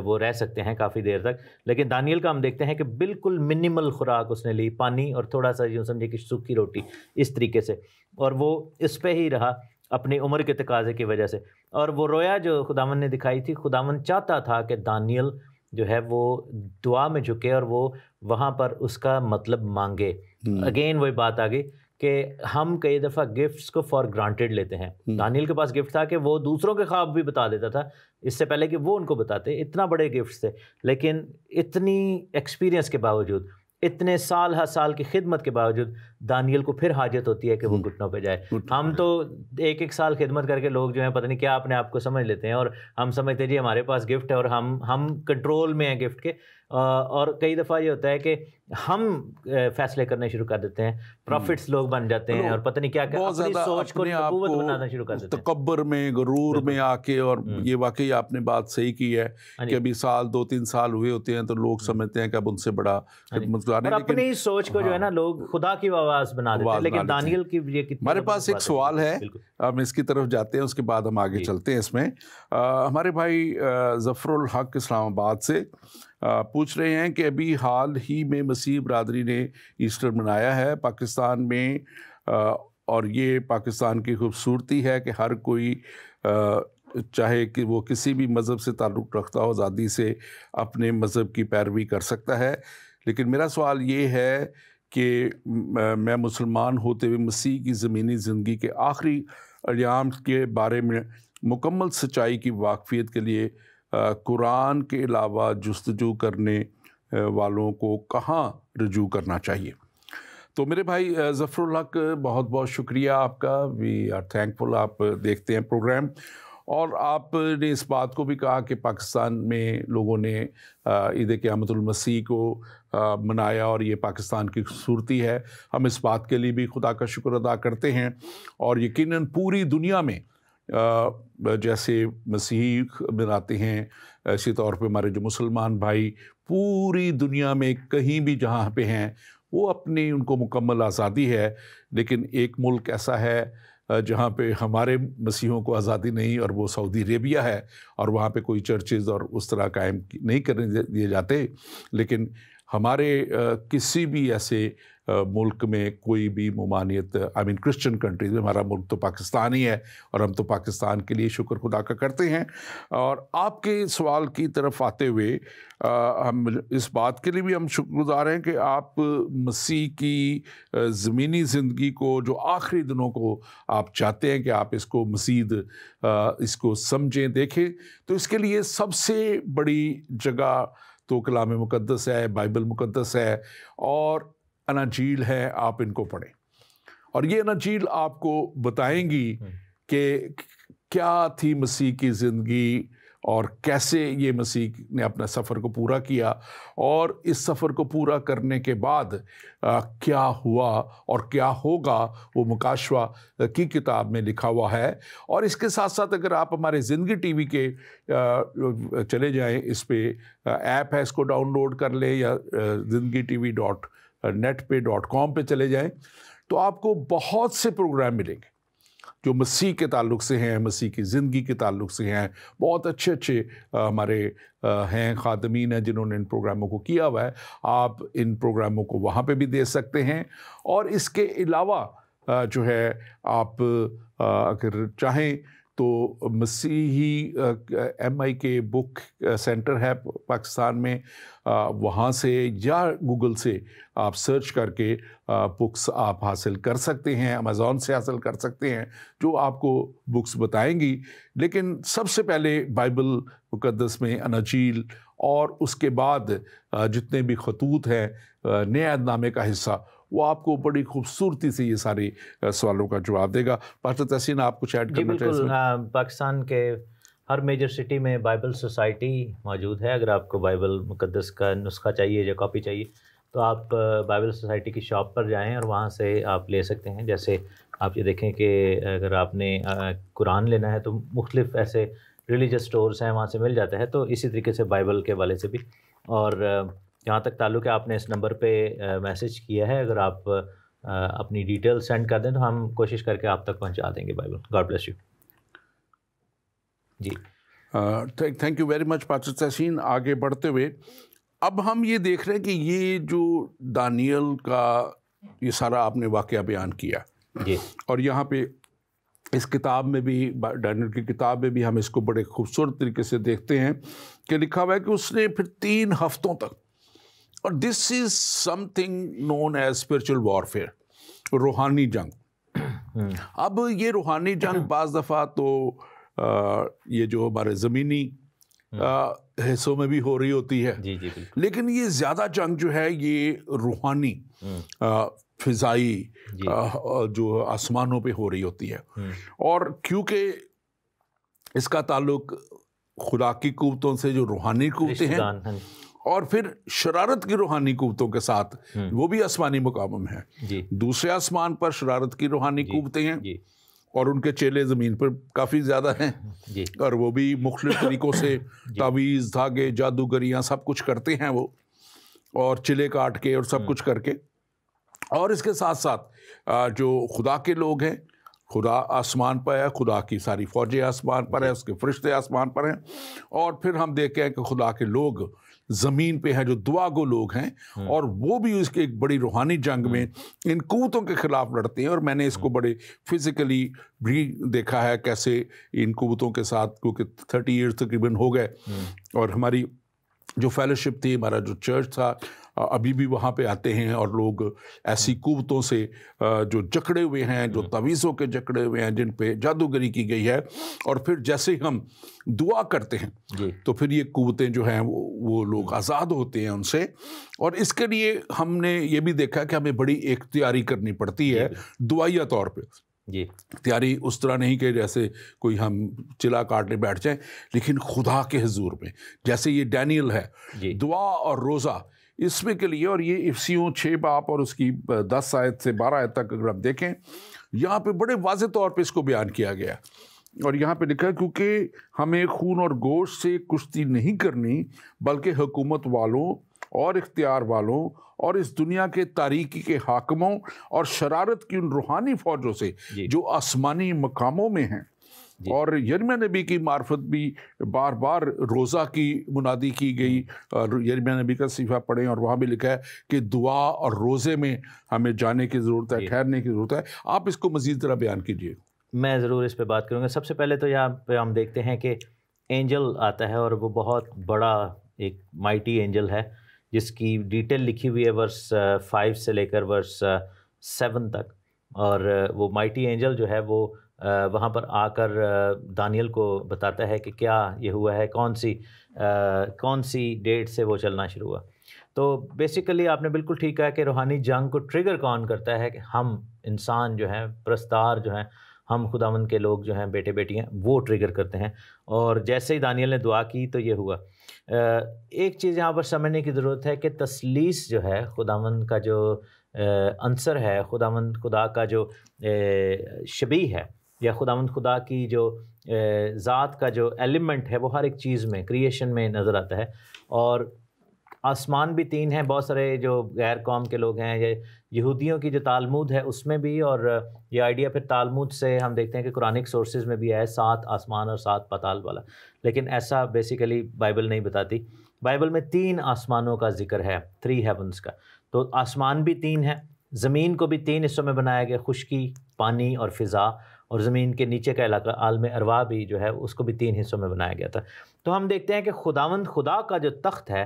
وہ رہ سکتے ہیں کافی دیر تک. لیکن دانیل کا ہم دیکھتے ہیں کہ بالکل منیمل خوراک اس نے لی, پانی اور تھوڑا سا یوں سمجھے کہ سوکھی روٹی, اس طریقے سے, اور وہ اس پہ ہی رہا اپنی عمر کے تقاضے کی وجہ سے. اور وہ رویا جو خداوند نے دکھائی تھی, خداوند چاہتا تھا کہ دانیل جو ہے وہ دعا میں جھکے اور وہ وہاں پر اس کا مطلب مانگے. اگین وہی بات آ گئی کہ ہم کئی دفعہ گفٹس کو فار گرانٹیڈ لیتے ہیں. دانیل کے پاس گفٹ تھا کہ وہ دوسروں کے خواب بھی بتا دیتا تھا اس سے پہلے کہ وہ ان کو بتاتے. اتنا بڑے گفٹس تھے, لیکن اتنی ایکسپیرینس کے باوجود, اتنے سال ہر سال کی خدمت کے باوجود دانیل کو پھر حاجت ہوتی ہے کہ وہ گھٹنوں پہ جائے. ہم تو ایک سال خدمت کر کے لوگ جو ہیں پتہ نہیں کیا اپنے آپ کو سمجھ لیتے ہیں, اور ہم سمجھتے ہیں جی ہمارے پاس گفٹ ہے اور ہم کنٹرول میں ہیں گفٹ کے. اور کئی دفعہ یہ ہوتا ہے کہ ہم فیصلے کرنے شروع کر دیتے ہیں, پروفٹس لوگ بن جاتے ہیں, اور پتہ نہیں کیا اپنی سوچ کو نبوت بنانا شروع کر دیتے ہیں, تکبر میں, غرور میں آ کے. اور یہ واقعی آپ نے بات صحیح کی ہے کہ ابھی 2-3 سال ہوئے ہوتے ہیں تو لوگ سمجھتے ہیں کہ اب ان سے بڑا خدمت گزار نہیں, اپنی سوچ کو جو ہے نا لوگ خدا کی آواز بنا دیتے ہیں. لیکن دانیل کی یہ کتنی, ہمارے پاس ایک سوال ہے, ہم اس کی طرف جاتے ہیں, اس کے بعد ہم آگے چلتے ہیں. اس میں ہمارے بھائی ظفر الحق اسلام آباد سے پوچھ رہے ہیں کہ ابھی حال ہی میں مسیح برادری نے ایسٹر منایا ہے پاکستان میں, اور یہ پاکستان کی خوبصورتی ہے کہ ہر کوئی چاہے کہ وہ کسی بھی مذہب سے تعلق رکھتا ہو آزادی سے اپنے مذہب کی پیروی کر سکتا ہے. لیکن میرا سوال یہ ہے کہ میں مسلمان ہوتے ہوئے مسیح کی زمینی زندگی کے آخری ایام کے بارے میں مکمل سچائی کی واقفیت کے لیے قرآن کے علاوہ جستجو کرنے والوں کو کہاں رجوع کرنا چاہیے؟ تو میرے بھائی ظفر الحق بہت بہت شکریہ آپ کا. We are thankful. آپ دیکھتے ہیں پروگرام, اور آپ نے اس بات کو بھی کہا کہ پاکستان میں لوگوں نے عید قیامت المسیح کو منایا اور یہ پاکستان کی خوبصورتی ہے. ہم اس بات کے لیے بھی خدا کا شکر ادا کرتے ہیں, اور یقیناً پوری دنیا میں جیسے مسیحی مناتے ہیں اسی طور پہ ہمارے جو مسلمان بھائی پوری دنیا میں کہیں بھی جہاں پہ ہیں وہ اپنی ان کو مکمل آزادی ہے. لیکن ایک ملک ایسا ہے جہاں پہ ہمارے مسیحیوں کو آزادی نہیں, اور وہ سعودی عربیہ ہے, اور وہاں پہ کوئی چرچز اور اس طرح قائم نہیں کرنے دیے جاتے. لیکن ہمارے کسی بھی ایسے ملک میں کوئی بھی ممانعت کرسچن کنٹریز میں, ہمارا ملک تو پاکستان ہی ہے اور ہم تو پاکستان کے لیے شکر خدا کا کرتے ہیں. اور آپ کے سوال کی طرف آتے ہوئے ہم اس بات کے لیے بھی ہم شکر گزار ہیں کہ آپ مسیح کی زمینی زندگی کو جو آخری دنوں کو آپ چاہتے ہیں کہ آپ اس کو مزید اس کو سمجھیں دیکھیں, تو اس کے لیے سب سے بڑی جگہ تو کلام مقدس ہے, بائبل مقدس ہے اور اناجیل ہے. آپ ان کو پڑھیں اور یہ اناجیل آپ کو بتائیں گی کہ کیا تھی مسیح کی زندگی اور کیسے یہ مسیح نے اپنا سفر کو پورا کیا, اور اس سفر کو پورا کرنے کے بعد کیا ہوا اور کیا ہوگا وہ مکاشفہ کی کتاب میں لکھا ہوا ہے. اور اس کے ساتھ ساتھ اگر آپ ہمارے زندگی ٹی وی کے چلے جائیں, اس پہ ایپ ہے, اس کو ڈاؤن لوڈ کر لیں, یا زندگی ٹی وی .net.com پہ چلے جائیں, تو آپ کو بہت سے پروگرام ملیں گے جو مسیح کے تعلق سے ہیں, مسیح کی زندگی کے تعلق سے ہیں. بہت اچھے ہمارے ہیں خادمین ہیں جنہوں نے ان پروگراموں کو کیا ہوا ہے. آپ ان پروگراموں کو وہاں پہ بھی دے سکتے ہیں. اور اس کے علاوہ جو ہے آپ اگر چاہیں تو مسیحی MI کے بک سینٹر ہے پاکستان میں, وہاں سے یا گوگل سے آپ سرچ کر کے بکس آپ حاصل کر سکتے ہیں, امیزون سے حاصل کر سکتے ہیں جو آپ کو بکس بتائیں گی. لیکن سب سے پہلے بائبل مقدس میں اناجیل, اور اس کے بعد جتنے بھی خطوط ہیں نئے عہد نامے کا حصہ, وہ آپ کو بڑی خوبصورتی سے یہ سارے سوالوں کا جواب دے گا. پاسٹر تحسین آپ کچھ ایڈ کرنا چاہیں؟ بالکل, پاکستان کے ہر میجر سٹی میں بائبل سوسائٹی موجود ہے. اگر آپ کو بائبل مقدس کا نسخہ چاہیے یا کاپی چاہیے تو آپ بائبل سوسائٹی کی شاپ پر جائیں اور وہاں سے آپ لے سکتے ہیں. جیسے آپ یہ دیکھیں کہ اگر آپ نے قرآن لینا ہے تو مختلف ایسے ریلیجس اسٹورز ہیں, وہاں سے مل جاتا ہے. تو اسی طریقے سے بائبل کے حوالے سے بھی. اور جہاں تک تعلق ہے, آپ نے اس نمبر پہ میسج کیا ہے, اگر آپ اپنی ڈیٹیل سینڈ کر دیں تو ہم کوشش کر کے آپ تک پہنچا دیں گے بائبل. God bless you. جی thank you very much pastor Tehseen. آگے بڑھتے ہوئے اب ہم یہ دیکھ رہے ہیں کہ یہ جو دانیل کا یہ سارا آپ نے واقعہ بیان کیا, جی, اور یہاں پہ اس کتاب میں بھی, دانیل کی کتاب میں بھی ہم اس کو بڑے خوبصورت طریقے سے دیکھتے ہیں کہ لکھا ہوا ہے کہ اس نے پھر 3 ہفتوں تک, اور this is something known as spiritual warfare, روحانی جنگ. اب یہ روحانی جنگ بعض دفعہ تو یہ جو ہمارے زمینی حصوں میں بھی ہو رہی ہوتی ہے, جی, جی, لیکن یہ زیادہ جنگ جو ہے یہ روحانی فضائی جو آسمانوں پہ ہو رہی ہوتی ہے. اور کیونکہ اس کا تعلق خدا کی قوتوں سے جو روحانی قوتیں ہیں, اور پھر شرارت کی روحانی قوتوں کے ساتھ, وہ بھی آسمانی مقام ہے. دوسرے آسمان پر شرارت کی روحانی قوتیں ہیں, اور ان کے چیلے زمین پر کافی زیادہ ہیں, اور وہ بھی مختلف طریقوں سے تعویذ, دھاگے, جادوگریاں سب کچھ کرتے ہیں وہ, اور چلے کاٹ کے اور سب کچھ کر کے. اور اس کے ساتھ ساتھ جو خدا کے لوگ ہیں, خدا آسمان پر ہے, خدا کی ساری فوجیں آسمان پر ہیں, اس کے فرشتے آسمان پر ہیں. اور پھر ہم دیکھیں کہ خدا کے لوگ زمین پہ ہیں جو دعا گو لوگ ہیں, اور وہ بھی اس کے ایک بڑی روحانی جنگ میں ان قوتوں کے خلاف لڑتے ہیں. اور میں نے اس کو بڑے فزیکلی بھی دیکھا ہے کیسے ان قوتوں کے ساتھ, کیونکہ 30 ایئرز تقریباً ہو گئے, اور ہماری جو فیلوشپ تھی, ہمارا جو چرچ تھا, ابھی بھی وہاں پہ آتے ہیں, اور لوگ ایسی قوتوں سے جو جکڑے ہوئے ہیں, جو تعویذوں کے جکڑے ہوئے ہیں, جن پہ جادوگری کی گئی ہے, اور پھر جیسے ہم دعا کرتے ہیں تو پھر یہ قوتیں جو ہیں وہ لوگ آزاد ہوتے ہیں ان سے. اور اس کے لیے ہم نے یہ بھی دیکھا کہ ہمیں بڑی اختیاری کرنی پڑتی ہے دعائیہ طور پہ. جی تیاری اس طرح نہیں کہ جیسے کوئی ہم چلا کاٹنے بیٹھ جائیں، لیکن خدا کے حضور میں، جیسے یہ ڈینیل ہے، دعا اور روزہ اس میں کے لیے. اور یہ افسیوں 6 باب اور اس کی 10 آیت سے 12 آیت تک اگر آپ دیکھیں، یہاں پہ بڑے واضح طور پہ اس کو بیان کیا گیا. اور یہاں پہ لکھا ہے کیونکہ ہمیں خون اور گوشت سے کشتی نہیں کرنی، بلکہ حکومت والوں اور اختیار والوں اور اس دنیا کے تاریکی کے حاکموں اور شرارت کی ان روحانی فوجوں سے جو آسمانی مقاموں میں ہیں. اور یرمیہ نبی کی معرفت بھی بار بار روزہ کی منادی کی گئی. اور یرمیہ نبی کا صحیفہ پڑھیں اور وہاں بھی لکھا ہے کہ دعا اور روزے میں ہمیں جانے کی ضرورت ہے، ٹھہرنے کی ضرورت ہے. آپ اس کو مزید ذرا بیان کیجیے. میں ضرور اس پہ بات کروں گا. سب سے پہلے تو یہاں پہ ہم دیکھتے ہیں کہ اینجل آتا ہے، اور وہ بہت بڑا ایک مائٹی اینجل ہے جس کی ڈیٹیل لکھی ہوئی ہے ورس 5 سے لے کر ورس 7 تک. اور وہ مائٹی اینجل جو ہے وہ وہاں پر آ کر دانیل کو بتاتا ہے کہ کیا یہ ہوا ہے، کون سی ڈیٹ سے وہ چلنا شروع ہوا. تو بیسیکلی آپ نے بالکل ٹھیک کہا کہ روحانی جنگ کو ٹریگر کون کرتا ہے کہ ہم انسان جو ہیں، پرستار جو ہیں، ہم خداوند کے لوگ جو ہیں، بیٹے بیٹیاں، وہ ٹریگر کرتے ہیں. اور جیسے ہی دانیل نے دعا کی تو یہ ہوا. ایک چیز یہاں پر سمجھنے کی ضرورت ہے کہ تثلیث جو ہے، خداوند کا جو عنصر ہے، خداوند خدا کا جو شبیہ ہے، یا خداوند خدا کی جو ذات کا جو ایلیمنٹ ہے، وہ ہر ایک چیز میں، کریشن میں نظر آتا ہے. اور آسمان بھی 3 ہیں. بہت سارے جو غیر قوم کے لوگ ہیں، یا یہودیوں کی جو تالمود ہے اس میں بھی، اور یہ آئیڈیا پھر تالمود سے ہم دیکھتے ہیں کہ قرآنک سورسز میں بھی ہے 7 آسمان اور 7 پاتال والا. لیکن ایسا بیسیکلی بائبل نہیں بتاتی. بائبل میں 3 آسمانوں کا ذکر ہے، 3 ہیونس کا. تو آسمان بھی 3 ہیں، زمین کو بھی 3 حصوں میں بنایا گیا، خشکی، پانی اور فضا. اور زمین کے نیچے کا علاقہ عالم ارواح بھی جو ہے اس کو بھی 3 حصوں میں بنایا گیا تھا. تو ہم دیکھتے ہیں کہ خداوند خدا کا جو تخت ہے،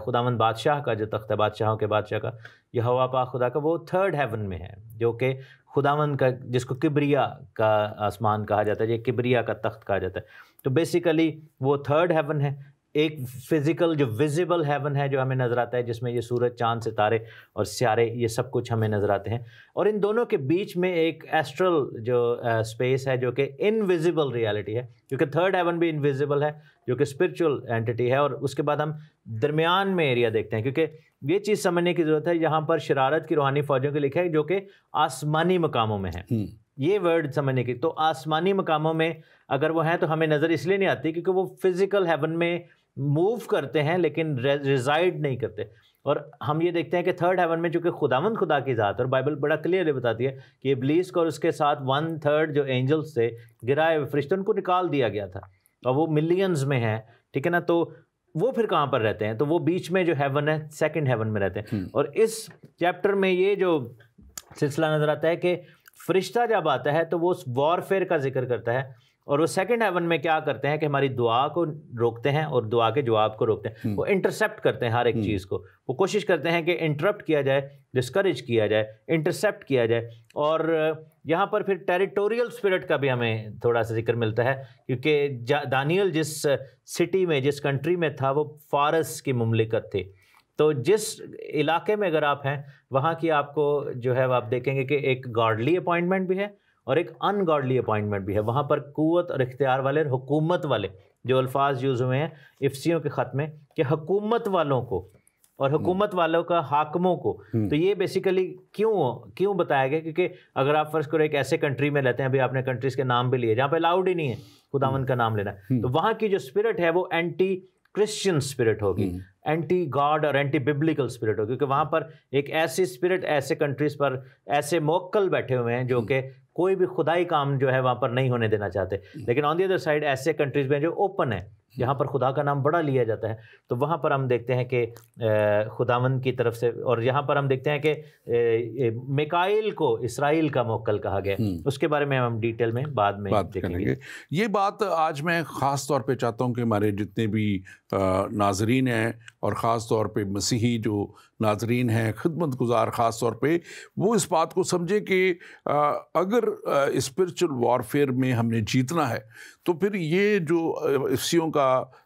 خداوند بادشاہ کا جو تخت ہے، بادشاہوں کے بادشاہ کا، یہوہ پاک خدا کا، وہ 3rd ہیون میں ہے، جو کہ خداوند کا، جس کو کبریا کا آسمان کہا جاتا ہے، یہ کبریا کا تخت کہا جاتا ہے. تو بیسیکلی وہ 3rd ہیون ہے. ایک فزیکل جو ویزیبل ہیون ہے جو ہمیں نظر آتا ہے، جس میں یہ سورج، چاند، ستارے اور سیارے، یہ سب کچھ ہمیں نظر آتے ہیں. اور ان دونوں کے بیچ میں ایک ایسٹرل جو اسپیس ہے، جو کہ انویزیبل ریالٹی ہے، کیونکہ 3rd ہیون بھی انویزیبل ہے، جو کہ اسپرچول اینٹیٹی ہے. اور اس کے بعد ہم درمیان میں ایریا دیکھتے ہیں، کیونکہ یہ چیز سمجھنے کی ضرورت ہے. یہاں پر شرارت کی روحانی فوجوں کے لکھا ہے جو کہ آسمانی مقاموں میں ہیں. یہ ورڈ سمجھنے کی، تو آسمانی مقاموں میں اگر وہ ہیں تو ہمیں نظر اس لیے نہیں آتی کیونکہ وہ فزیکل ہیون میں موو کرتے ہیں لیکن ریزائڈ نہیں کرتے. اور ہم یہ دیکھتے ہیں کہ 3rd ہیون میں چونکہ خداوند خدا کی ذات، اور بائبل بڑا کلیئرلی بتاتی ہے کہ ابلیس کو اور اس کے ساتھ 1/3 جو اینجلز تھے، گرائے ہوئے فرشتے، ان کو نکال دیا گیا تھا، اور وہ ملینز میں ہیں، ٹھیک ہے نا. تو وہ پھر کہاں پر رہتے ہیں؟ تو وہ بیچ میں جو ہیون ہے، 2nd ہیون میں رہتے ہیں. اور اس چیپٹر میں یہ جو سلسلہ نظر آتا ہے کہ فرشتہ جب آتا ہے تو وہ اس وارفیئر کا ذکر کرتا ہے، اور وہ 2nd ہیون میں کیا کرتے ہیں کہ ہماری دعا کو روکتے ہیں اور دعا کے جواب کو روکتے ہیں. وہ انٹرسیپٹ کرتے ہیں ہر ایک چیز کو. وہ کوشش کرتے ہیں کہ انٹرپٹ کیا جائے، ڈسکریج کیا جائے، انٹرسیپٹ کیا جائے. اور یہاں پر پھر ٹیریٹوریل اسپرٹ کا بھی ہمیں تھوڑا سا ذکر ملتا ہے، کیونکہ دانیل جس سٹی میں، جس کنٹری میں تھا، وہ فارس کی مملکت تھی. تو جس علاقے میں اگر آپ ہیں، وہاں کی آپ کو جو ہے آپ دیکھیں گے کہ ایک گاڈلی اپوائنٹمنٹ بھی ہے اور ایک ان گاڈلی اپوائنٹمنٹ بھی ہے. وہاں پر قوت اور اختیار والے اور حکومت والے جو الفاظ یوز ہوئے ہیں افسیوں کے خط میں، کہ حکومت والوں کو اور حکومت والوں کا حاکموں کو. تو یہ بیسیکلی کیوں بتایا گیا؟ کیونکہ اگر آپ فرض کرو ایک ایسے کنٹری میں رہتے ہیں، ابھی آپ نے کنٹریز کے نام بھی لیے جہاں پہ الاؤڈ ہی نہیں ہے خداوند کا نام لینا، تو وہاں کی جو اسپرٹ ہے وہ اینٹی کرسچن اسپرٹ ہوگی، اینٹی گاڈ اور اینٹی ببلیکل اسپرٹ ہوگی. کیونکہ وہاں پر ایک ایسی اسپرٹ ایسے کنٹریز پر ایسے موکل بیٹھے ہوئے ہیں جو کہ کوئی بھی خدائی کام جو ہے وہاں پر نہیں ہونے دینا چاہتے. لیکن آن دی ادر سائڈ ایسے کنٹریز میں جو اوپن ہے، جہاں پر خدا کا نام بڑا لیا جاتا ہے، تو وہاں پر ہم دیکھتے ہیں کہ خداوند کی طرف سے، اور یہاں پر ہم دیکھتے ہیں کہ میکائیل کو اسرائیل کا موکل کہا گیا. اس کے بارے میں ہم ڈیٹیل میں بعد میں دیکھیں گے. یہ بات آج میں خاص طور پہ چاہتا ہوں کہ ہمارے جتنے بھی ناظرین ہیں، اور خاص طور پہ مسیحی جو ناظرین ہیں، خدمت گزار خاص طور پہ، وہ اس بات کو سمجھے کہ اگر اسپرچل وارفیئر میں ہم نے جیتنا ہے تو پھر یہ جو افسیوں کا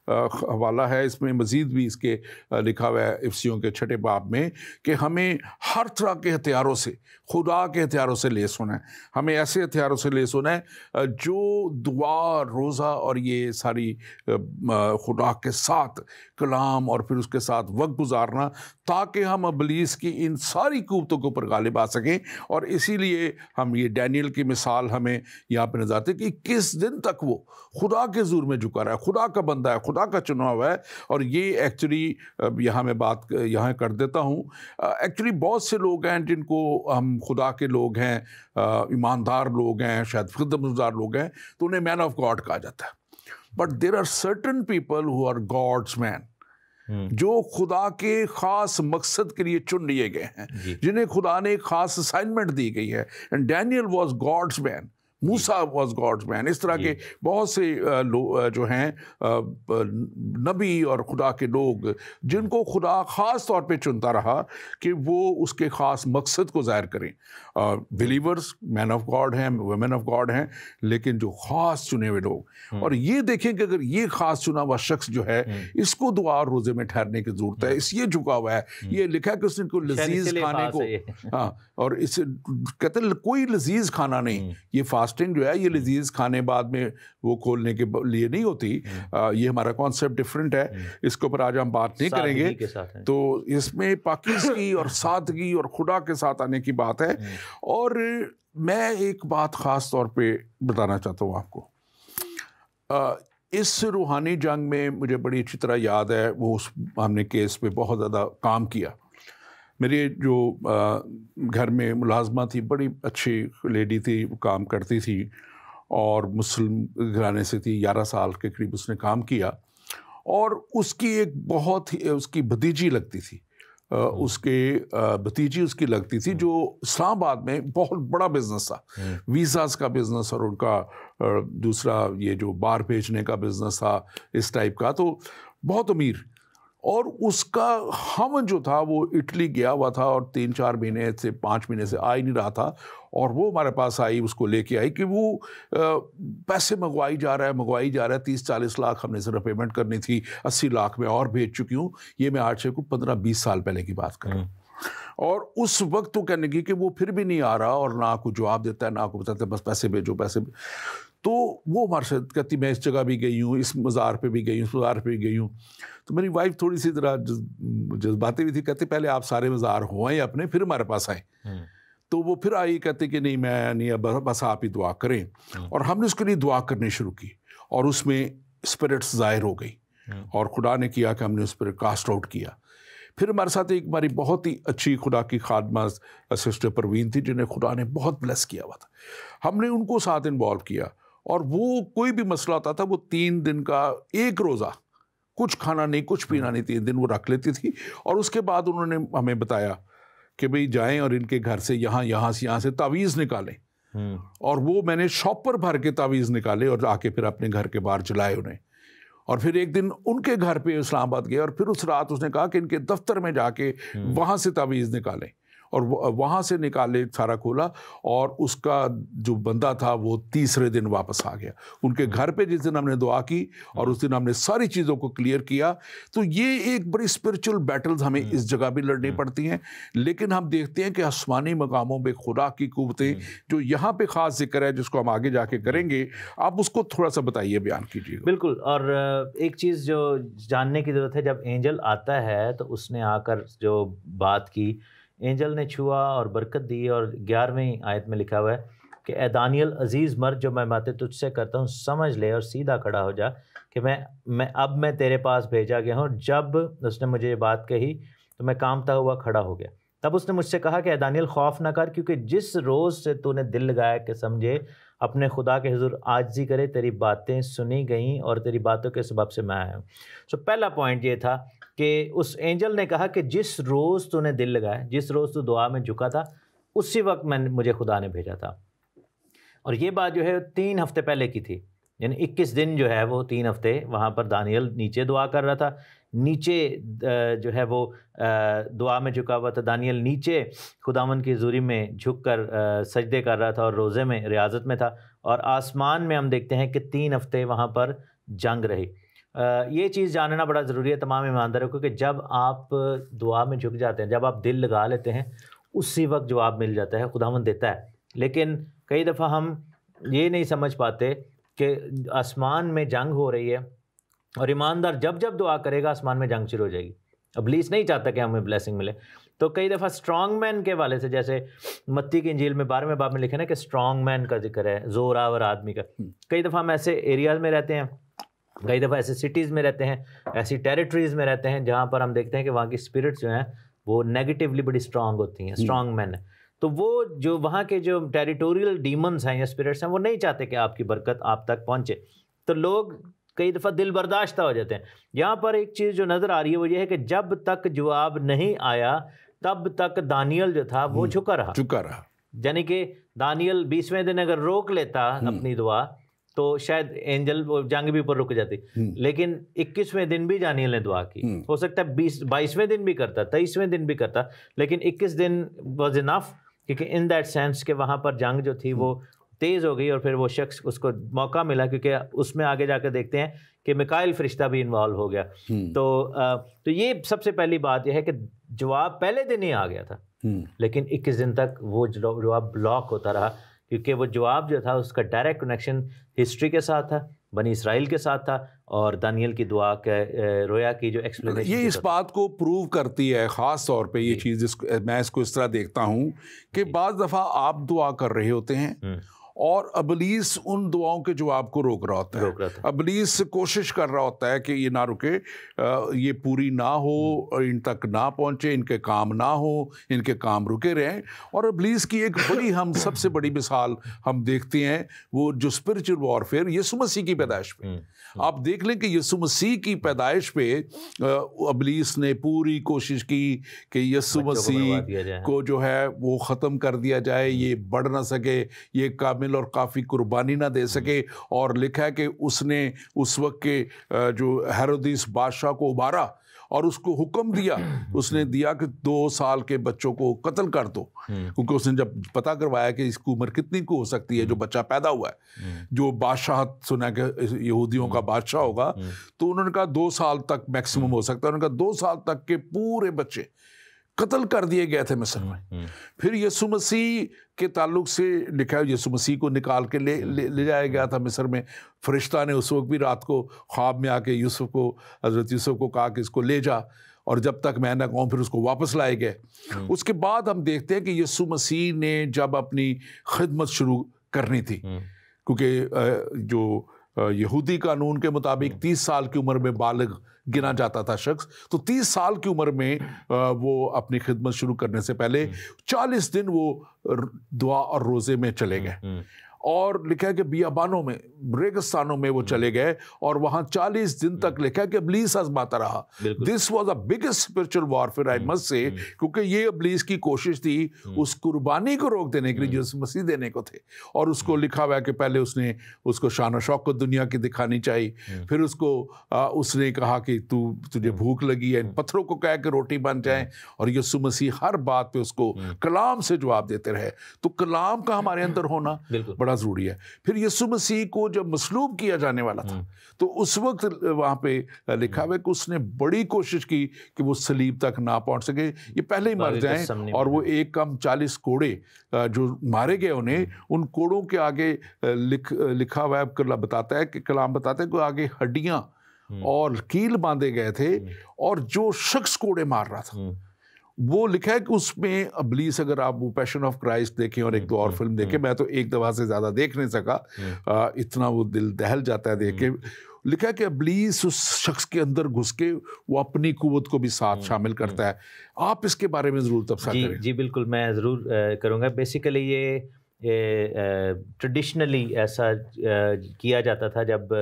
حوالہ ہے، اس میں مزید بھی اس کے لکھا ہوا ہے افسیوں کے 6 باب میں کہ ہمیں ہر طرح کے ہتھیاروں سے، خدا کے ہتھیاروں سے لیس ہونا ہے. ہمیں ایسے ہتھیاروں سے لیس ہونا ہے جو دعا، روزہ اور یہ ساری خدا کے ساتھ کلام اور پھر اس کے ساتھ وقت گزارنا، تاکہ ہم ابلیس کی ان ساری قوتوں کے اوپر غالب آ سکیں. اور اسی لیے ہم یہ ڈینیل کی مثال ہمیں یہاں پہ نظر آتی ہے کہ کس دن تک وہ خدا کے حضور میں جھکا رہا ہے، خدا کا بندہ ہے، خدا کا چنا ہوا ہے. اور یہ ایکچولی یہاں میں بات یہاں کر دیتا ہوں، ایکچولی بہت سے لوگ ہیں جن کو ہم خدا کے لوگ ہیں، ایماندار لوگ ہیں، شاید خدمت گزار لوگ ہیں، تو انہیں مین آف گاڈ کہا جاتا ہے. But there are certain people who are God's man, جو خدا کے خاص مقصد کے لیے چن لیے گئے ہیں، جنہیں خدا نے ایک خاص اسائنمنٹ دی گئی ہے. And Daniel was God's man, موسیٰ واز گاڈس مین. اس طرح کے بہت سے جو ہیں نبی اور خدا کے لوگ جن کو خدا خاص طور پہ چنتا رہا کہ وہ اس کے خاص مقصد کو ظاہر کریں. بلیورز مین آف گاڈ ہیں، ویمن آف گاڈ ہیں، لیکن جو خاص چنے ہوئے لوگ. اور یہ دیکھیں کہ اگر یہ خاص چنا ہوا شخص جو ہے، اس کو دعا اور روزے میں ٹھہرنے کی ضرورت ہے. اس یہ جھکا ہوا ہے، یہ لکھا ہے کہ اس نے کوئی لذیذ کھانے کو، ہاں، اور اس کہتے ہیں کوئی لذیذ کھانا نہیں. یہ فاسٹنگ جو ہے یہ لذیذ کھانے بعد میں وہ کھولنے کے لیے نہیں ہوتی. یہ ہمارا کانسیپٹ ڈفرینٹ ہے، اس کے اوپر آج ہم بات نہیں کریں گے. تو اس میں پاکیزگی اور سادگی اور خدا کے ساتھ آنے کی بات ہے. اور میں ایک بات خاص طور پہ بتانا چاہتا ہوں آپ کو. اس روحانی جنگ میں مجھے بڑی اچھی طرح یاد ہے، وہ ہم نے کیس پہ بہت زیادہ کام کیا. میری جو گھر میں ملازمہ تھی، بڑی اچھی لیڈی تھی، وہ کام کرتی تھی اور مسلم گھرانے سے تھی. 11 سال کے قریب اس نے کام کیا. اور اس کی ایک بہت ہی اس کی بھتیجی لگتی تھی، اس کے بھتیجی اس کی لگتی تھی، جو اسلام آباد میں بہت بڑا بزنس تھا، ویزاز کا بزنس اور ان کا دوسرا یہ جو باہر بھیجنے کا بزنس تھا، اس ٹائپ کا. تو بہت امیر. اور اس کا ہم جو تھا وہ اٹلی گیا ہوا تھا اور 3-4 مہینے سے 5 مہینے سے آ ہی نہیں رہا تھا. اور وہ ہمارے پاس آئی، اس کو لے کے آئی کہ وہ پیسے منگوائی جا رہا ہے. 30-40 لاکھ ہم نے صرف پیمنٹ کرنی تھی، 80 لاکھ میں اور بھیج چکی ہوں. یہ میں آج سے 15-20 سال پہلے کی بات کر رہا ہوں. اور اس وقت تو کہنے کی کہ وہ پھر بھی نہیں آ رہا اور نہ کوئی جواب دیتا ہے، نہ کوئی بتاتا ہے، بس پیسے بھیجو پیسے. تو وہ ہمارے ساتھ کہتی میں اس جگہ بھی گئی ہوں، اس مزار پہ بھی گئی ہوں، اس مزار پہ بھی گئی ہوں. تو میری وائف تھوڑی سی ذرا جذباتی بھی تھی، کہتی پہلے آپ سارے مزار ہوئیں اپنے، پھر ہمارے پاس آئیں. تو وہ پھر آئی، کہتے کہ نہیں میں نہیں، بس آپ ہی دعا کریں. اور ہم نے اس کے لیے دعا کرنی شروع کی اور اس میں اسپرٹس ظاہر ہو گئی اور خدا نے کیا کہ ہم نے اس پر کاسٹ آؤٹ کیا. پھر ہمارے ساتھ ایک ہماری بہت ہی اچھی خدا کی خادمہ سسٹر پروین تھی، جنہیں خدا نے بہت بلیس کیا ہوا تھا. ہم نے ان کو ساتھ انوالو کیا اور وہ کوئی بھی مسئلہ ہوتا تھا، وہ 3 دن کا ایک روزہ، کچھ کھانا نہیں، کچھ پینا نہیں، 3 دن وہ رکھ لیتی تھی. اور اس کے بعد انہوں نے ہمیں بتایا کہ بھئی جائیں اور ان کے گھر سے یہاں سے تعویذ نکالیں. اور وہ میں نے شاپر بھر کے تعویذ نکالے اور آ کے پھر اپنے گھر کے باہر جلائے انہیں. اور پھر ایک دن ان کے گھر پہ اسلام آباد گئے اور پھر اس رات اس نے کہا کہ ان کے دفتر میں جا کے وہاں سے تعویذ نکالیں. اور وہاں سے نکالے، سارا کھولا، اور اس کا جو بندہ تھا وہ تیسرے دن واپس آ گیا ان کے گھر پہ، جس دن ہم نے دعا کی اور اس دن ہم نے ساری چیزوں کو کلیئر کیا. تو یہ ایک بڑی اسپرچل بیٹلز ہمیں اس جگہ بھی لڑنی پڑتی ہیں. لیکن ہم دیکھتے ہیں کہ آسمانی مقاموں پہ خدا کی قوتیں جو یہاں پہ خاص ذکر ہے، جس کو ہم آگے جا کے کریں گے، آپ اس کو تھوڑا سا بتائیے، بیان کیجیے. بالکل. اور ایک چیز جو جاننے کی ضرورت ہے، جب اینجل آتا ہے تو اس نے آ کر جو بات کی، اینجل نے چھوا اور برکت دی. اور 11ویں آیت میں لکھا ہوا ہے کہ اے دانیل عزیز مرد، جو میں باتیں تجھ سے کرتا ہوں سمجھ لے اور سیدھا کھڑا ہو جا کہ میں تیرے پاس بھیجا گیا ہوں. جب اس نے مجھے یہ بات کہی تو میں کانپتا ہوا کھڑا ہو گیا. تب اس نے مجھ سے کہا کہ اے دانیل خوف نہ کر، کیونکہ جس روز سے تو نے دل لگایا کہ سمجھے اپنے خدا کے حضور عاجزی کرے، تیری باتیں سنی گئیں اور تیری باتوں کے سبب سے میں آیا ہوں. سو پہلا پوائنٹ یہ تھا کہ اس اینجل نے کہا کہ جس روز تو نے دل لگایا، جس روز تو دعا میں جھکا تھا، اسی وقت مجھے خدا نے بھیجا تھا. اور یہ بات جو ہے 3 ہفتے پہلے کی تھی، یعنی 21 دن جو ہے وہ 3 ہفتے وہاں پر دانیل نیچے دعا کر رہا تھا. نیچے جو ہے وہ دعا میں جھکا ہوا تھا. دانیل نیچے خداوند کی حضوری میں جھک کر سجدے کر رہا تھا اور روزے میں ریاضت میں تھا. اور آسمان میں ہم دیکھتے ہیں کہ 3 ہفتے وہاں پر جنگ رہی. یہ چیز جاننا بڑا ضروری ہے تمام ایمانداروں کو کہ جب آپ دعا میں جھک جاتے ہیں، جب آپ دل لگا لیتے ہیں، اسی وقت جواب مل جاتا ہے، خداوند دیتا ہے. لیکن کئی دفعہ ہم یہ نہیں سمجھ پاتے کہ آسمان میں جنگ ہو رہی ہے اور ایماندار جب جب دعا کرے گا آسمان میں جنگ شروع ہو جائے گی. ابلیس نہیں چاہتا کہ ہمیں بلیسنگ ملے. تو کئی دفعہ اسٹرانگ مین کے والے سے، جیسے متی کی انجیل میں 12ویں باب میں لکھا نا کہ اسٹرانگ مین کا ذکر ہے، زور آور آدمی کا. کئی دفعہ ہم ایسے ایریاز میں رہتے ہیں، کئی دفعہ ایسے سٹیز میں رہتے ہیں، ایسی ٹیریٹریز میں رہتے ہیں جہاں پر ہم دیکھتے ہیں کہ وہاں کی اسپرٹس جو ہیں وہ نیگیٹیولی بڑی اسٹرانگ ہوتی ہیں، اسٹرانگ مین ہیں. تو وہ جو وہاں کے جو ٹیریٹوریل ڈیمنز ہیں یا اسپرٹس ہیں وہ نہیں چاہتے کہ آپ کی برکت آپ تک پہنچے. تو لوگ کئی دفعہ دل برداشتہ ہو جاتے ہیں. یہاں پر ایک چیز جو نظر آ رہی ہے وہ یہ ہے کہ جب تک جواب نہیں آیا تب تک دانیل جو تھا وہ جھکا رہا. یعنی کہ دانیل 20ویں دن اگر روک لیتا اپنی دعا تو شاید اینجل جنگ بھی اوپر رک جاتی. لیکن 21ویں دن بھی دانیل نے دعا کی. ہو سکتا ہے 22ویں دن بھی کرتا، 23ویں دن بھی کرتا، لیکن 21 دن واز انف، کیونکہ ان دیٹ سینس کہ وہاں پر جنگ جو تھی وہ تیز ہو گئی اور پھر وہ شخص اس کو موقع ملا، کیونکہ اس میں آگے جا کے دیکھتے ہیں کہ میکائیل فرشتہ بھی انوالو ہو گیا. تو یہ سب سے پہلی بات یہ ہے کہ جواب پہلے دن ہی آ گیا تھا، لیکن 21 دن تک وہ جواب بلاک ہوتا رہا، کیونکہ وہ جواب جو تھا اس کا ڈائریکٹ کنیکشن ہسٹری کے ساتھ تھا، بنی اسرائیل کے ساتھ تھا، اور دانیل کی دعا کے رویا کی جو ایکسپلینیشن یہ اس بات کو پروو کرتی ہے. خاص طور پہ یہ چیز میں اس کو اس طرح دیکھتا ہوں کہ بعض دفعہ آپ دعا کر رہے ہوتے ہیں اور ابلیس ان دعاؤں کے جواب کو روک رہا ہوتا ہے. ابلیس کوشش کر رہا ہوتا ہے کہ یہ نہ رکے، یہ پوری نہ ہو، ان تک نہ پہنچے، ان کے کام نہ ہو، ان کے کام رکے رہیں. اور ابلیس کی ایک بڑی ہم سب سے بڑی مثال ہم دیکھتے ہیں وہ جو اسپرچل وارفیئر یسوع مسیح کی پیدائش پہ. آپ دیکھ لیں کہ یسوع مسیح کی پیدائش پہ ابلیس نے پوری کوشش کی کہ یسوع مسیح کو جو ہے وہ ختم کر دیا جائے، یہ بڑھ نہ سکے، یہ کامل اور کافی قربانی نہ دے سکے. اور لکھا ہے کہ اس نے اس وقت کے جو ہیرودیس بادشاہ کو ابھارا اور اس کو حکم دیا، اس نے دیا کہ 2 سال کے بچوں کو قتل کر دو، کیونکہ اس نے جب پتہ کروایا کہ اس کی عمر کتنی کو ہو سکتی ہے جو بچہ پیدا ہوا ہے، جو بادشاہ سنا کہ یہودیوں کا بادشاہ ہوگا، تو انہوں نے کہا 2 سال تک میکسیمم ہو سکتا ہے. انہوں نے کہا 2 سال تک کے پورے بچے قتل کر دیے گئے تھے مصر میں. پھر یسوع مسیح کے تعلق سے لکھا ہے یسوع مسیح کو نکال کے لے جایا گیا تھا مصر میں. فرشتہ نے اس وقت بھی رات کو خواب میں آ کے حضرت یوسف کو کہا کہ اس کو لے جا، اور جب تک میں نہ کہوں پھر اس کو واپس لائے گئے. اس کے بعد ہم دیکھتے ہیں کہ یسوع مسیح نے جب اپنی خدمت شروع کرنی تھی، کیونکہ جو یہودی قانون کے مطابق 30 سال کی عمر میں بالغ گنا جاتا تھا شخص، تو 30 سال کی عمر میں وہ اپنی خدمت شروع کرنے سے پہلے 40 دن وہ دعا اور روزے میں چلے گئے. اور لکھا ہے کہ بیابانوں میں، ریگستانوں میں وہ چلے گئے اور وہاں 40 دن تک لکھا ہے کہ ابلیس آزماتا رہا. This was a biggest spiritual warfare I must سے، کیونکہ یہ ابلیس کی کوشش تھی اس قربانی کو روک دینے کے لیے جو مسیح دینے کو تھے. اور اس کو لکھا ہوا ہے کہ پہلے اس نے اس کو شان و شوکت دنیا کی دکھانی چاہیے، پھر اس نے کہا کہ تجھے بھوک لگی ہے، پتھروں کو کہہ کہ روٹی بن جائیں. اور یسوع مسیح ہر بات پہ اس کو کلام سے جواب دیتے رہے. تو کلام کا ہمارے اندر ہونا بڑا ضروری ہے. پھر یسوع مسیح کو جب مصلوب کیا جانے والا تھا تو اس وقت وہاں پہ لکھا ہوا ہے کہ اس نے بڑی کوشش کی کہ وہ صلیب تک نہ پہنچ سکے، یہ پہلے ہی مر جائیں. اور وہ 1 کم 40 کوڑے جو مارے گئے انہیں، ان کوڑوں کے آگے لکھا ہوا ہے، بتاتا ہے کہ کلام بتاتا ہے کہ آگے ہڈیاں اور کیل باندھے گئے تھے. اور جو شخص کوڑے مار رہا تھا وہ لکھا ہے کہ اس میں ابلیس، اگر آپ وہ پیشن آف کرائسٹ دیکھیں اور 1-2 اور فلم دیکھیں، میں تو 1 دفعہ سے زیادہ دیکھ نہیں سکا، اتنا وہ دل دہل جاتا ہے دیکھ کے. لکھا ہے کہ ابلیس اس شخص کے اندر گھس کے وہ اپنی قوت کو بھی ساتھ شامل کرتا ہے. آپ اس کے بارے میں ضرور تبصرہ کریں. جی بالکل، میں ضرور کروں گا. بیسیکلی یہ ٹریڈیشنلی ایسا کیا جاتا تھا جب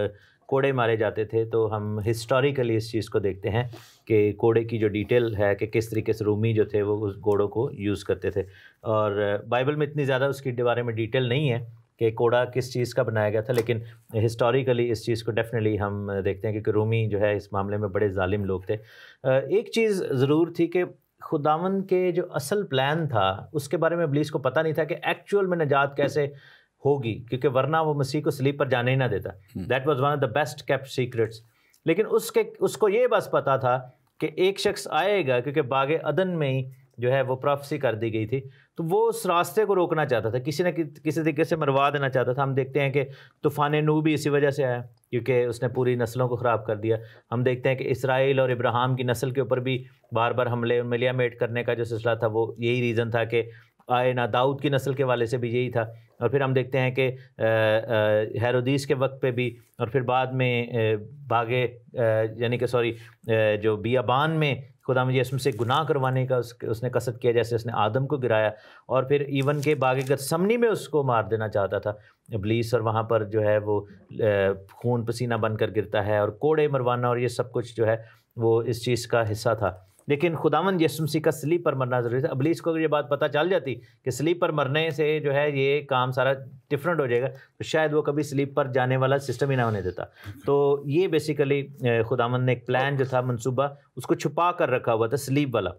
کوڑے مارے جاتے تھے، تو ہم ہسٹوریکلی اس چیز کو دیکھتے ہیں کہ کوڑے کی جو ڈیٹیل ہے کہ کس طریقے سے رومی جو تھے وہ اس کوڑوں کو یوز کرتے تھے. اور بائبل میں اتنی زیادہ اس کے بارے میں ڈیٹیل نہیں ہے کہ کوڑا کس چیز کا بنایا گیا تھا، لیکن ہسٹوریکلی اس چیز کو ڈیفینیٹلی ہم دیکھتے ہیں کیونکہ رومی جو ہے اس معاملے میں بڑے ظالم لوگ تھے. ایک چیز ضرور تھی کہ خداوند کے جو اصل پلان تھا اس کے بارے میں ابلیس کو پتہ نہیں تھا کہ ایکچوئل میں نجات کیسے ہوگی، کیونکہ ورنہ وہ مسیح کو صلیب پر جانے ہی نہ دیتا. That was one of the best kept secrets. لیکن اس کو یہ بس پتا تھا کہ ایک شخص آئے گا، کیونکہ باغ عدن میں ہی جو ہے وہ پروفیسی کر دی گئی تھی، تو وہ اس راستے کو روکنا چاہتا تھا، کسی نہ کسی طریقے سے مروا دینا چاہتا تھا. ہم دیکھتے ہیں کہ طوفان نوح بھی اسی وجہ سے آیا، کیونکہ اس نے پوری نسلوں کو خراب کر دیا. ہم دیکھتے ہیں کہ اسرائیل اور ابراہیم کی نسل کے اوپر بھی بار بار حملے ملیا میٹ کرنے کا جو سلسلہ تھا وہ یہی ریزن تھا کہ آئے نہ. داؤد کی نسل کے والے سے بھی یہی تھا. اور پھر ہم دیکھتے ہیں کہ ہیرودیس کے وقت پہ بھی، اور پھر بعد میں جو بیابان میں خدا مجھے اسم سے گناہ کروانے کا اس نے قصد کیا، جیسے اس نے آدم کو گرایا، اور پھر ایون کہ باغ گتسمنی میں اس کو مار دینا چاہتا تھا ابلیس، اور وہاں پر جو ہے وہ خون پسینہ بن کر گرتا ہے اور کوڑے مروانا، اور یہ سب کچھ جو ہے وہ اس چیز کا حصہ تھا. لیکن خداوند یسوع مسیح کا صلیب پر مرنا ضروری تھا. ابلیس کو اگر یہ بات پتہ چل جاتی کہ صلیب پر مرنے سے جو ہے یہ کام سارا ڈفرینٹ ہو جائے گا، تو شاید وہ کبھی صلیب پر جانے والا سسٹم ہی نہ ہونے دیتا. تو یہ بیسیکلی خداوند نے ایک پلان جو تھا، منصوبہ، اس کو چھپا کر رکھا ہوا تھا صلیب والا.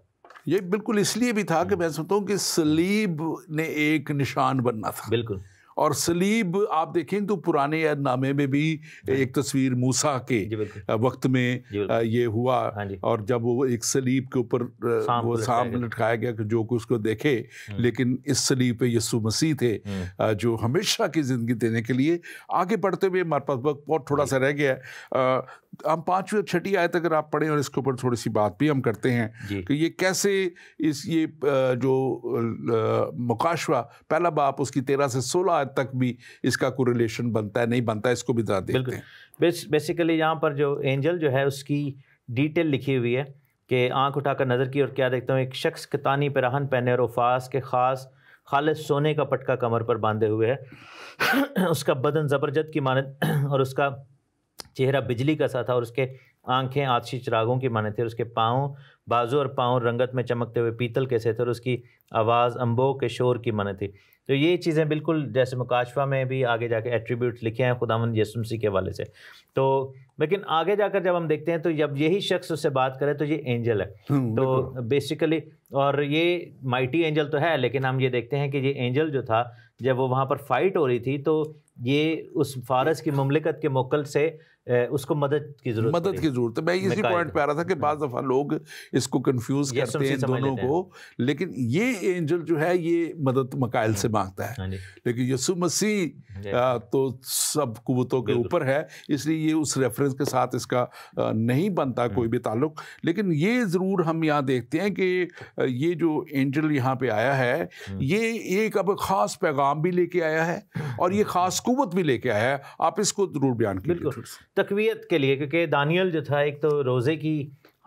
یہ بالکل اس لیے بھی تھا کہ میں سمجھتا ہوں کہ صلیب نے ایک نشان بننا تھا. بالکل. اور صلیب آپ دیکھیں تو پرانے عہد نامے میں بھی ایک تصویر موسیٰ کے وقت میں یہ ہوا، اور جب وہ ایک صلیب کے اوپر وہ سانپ لٹکایا گیا کہ جو اس کو دیکھے، لیکن اس صلیب پہ یسوع مسیح تھے جو ہمیشہ کی زندگی دینے کے لیے. آگے بڑھتے ہوئے ہمارے پاس وقت بہت تھوڑا سا رہ گیا ہے. ہم 5ویں اور 6ٹھی آیت اگر آپ پڑھیں، اور اس کے اوپر تھوڑی سی بات بھی ہم کرتے ہیں کہ یہ کیسے یہ جو مکاشوہ پہلا باپ اس کی 13 سے 16 آیت تک بھی اس کا کوئی ریلیشن بنتا ہے نہیں بنتا ہے، اس کو بھی ذرا دیکھتے ہیں. بیسیکلی یہاں پر جو اینجل جو ہے اس کی ڈیٹیل لکھی ہوئی ہے کہ آنکھ اٹھا کر نظر کی اور کیا دیکھتا ہوں، ایک شخص کتانی پیراہن پہنے اور وفاس کے خالص سونے کا پٹکا کمر پر باندھے ہوئے ہے. اس کا بدن زبرجد کی مانند اور اس کا چہرہ بجلی کا سا تھا، اور اس کے آنکھیں آتشی چراغوں کی مانند تھے. اور اس کے پاؤں، بازو اور پاؤں رنگت میں چمکتے ہوئے پیتل کے سے تھے، اور اس کی آواز انبوہ کے شور کی مانند تھی. تو یہ چیزیں بالکل جیسے مکاشفہ میں بھی آگے جا کے ایٹریبیوٹس لکھے ہیں خداوند یسوع مسیح کے حوالے سے. تو لیکن آگے جا کر جب ہم دیکھتے ہیں تو جب یہی شخص اس سے بات کرے تو یہ اینجل ہے. تو بیسیکلی، اور یہ مائٹی اینجل تو ہے، لیکن ہم یہ دیکھتے ہیں کہ یہ اینجل جو تھا جب وہ وہاں پر فائٹ ہو رہی تھی تو یہ اس فارس کی مملکت کے موکل سے اس کو مدد کی ضرورت ہے. میں اسی پوائنٹ پہ آ رہا تھا کہ بعض دفعہ لوگ اس کو کنفیوز کرتے ہیں دونوں کو، لیکن یہ اینجل جو ہے یہ مدد مکائل سے مانگتا ہے، لیکن یسوع مسیح تو سب قوتوں کے اوپر ہے، اس لیے یہ اس ریفرنس کے ساتھ اس کا نہیں بنتا کوئی بھی تعلق. لیکن یہ ضرور ہم یہاں دیکھتے ہیں کہ یہ جو اینجل یہاں پہ آیا ہے یہ ایک اب خاص پیغام بھی لے کے آیا ہے اور یہ خاص قوت بھی لے کے آیا ہے. آپ اس کو ضرور بیان کیجیے. تقویت کے لیے، کیونکہ دانیل جو تھا ایک تو روزے کی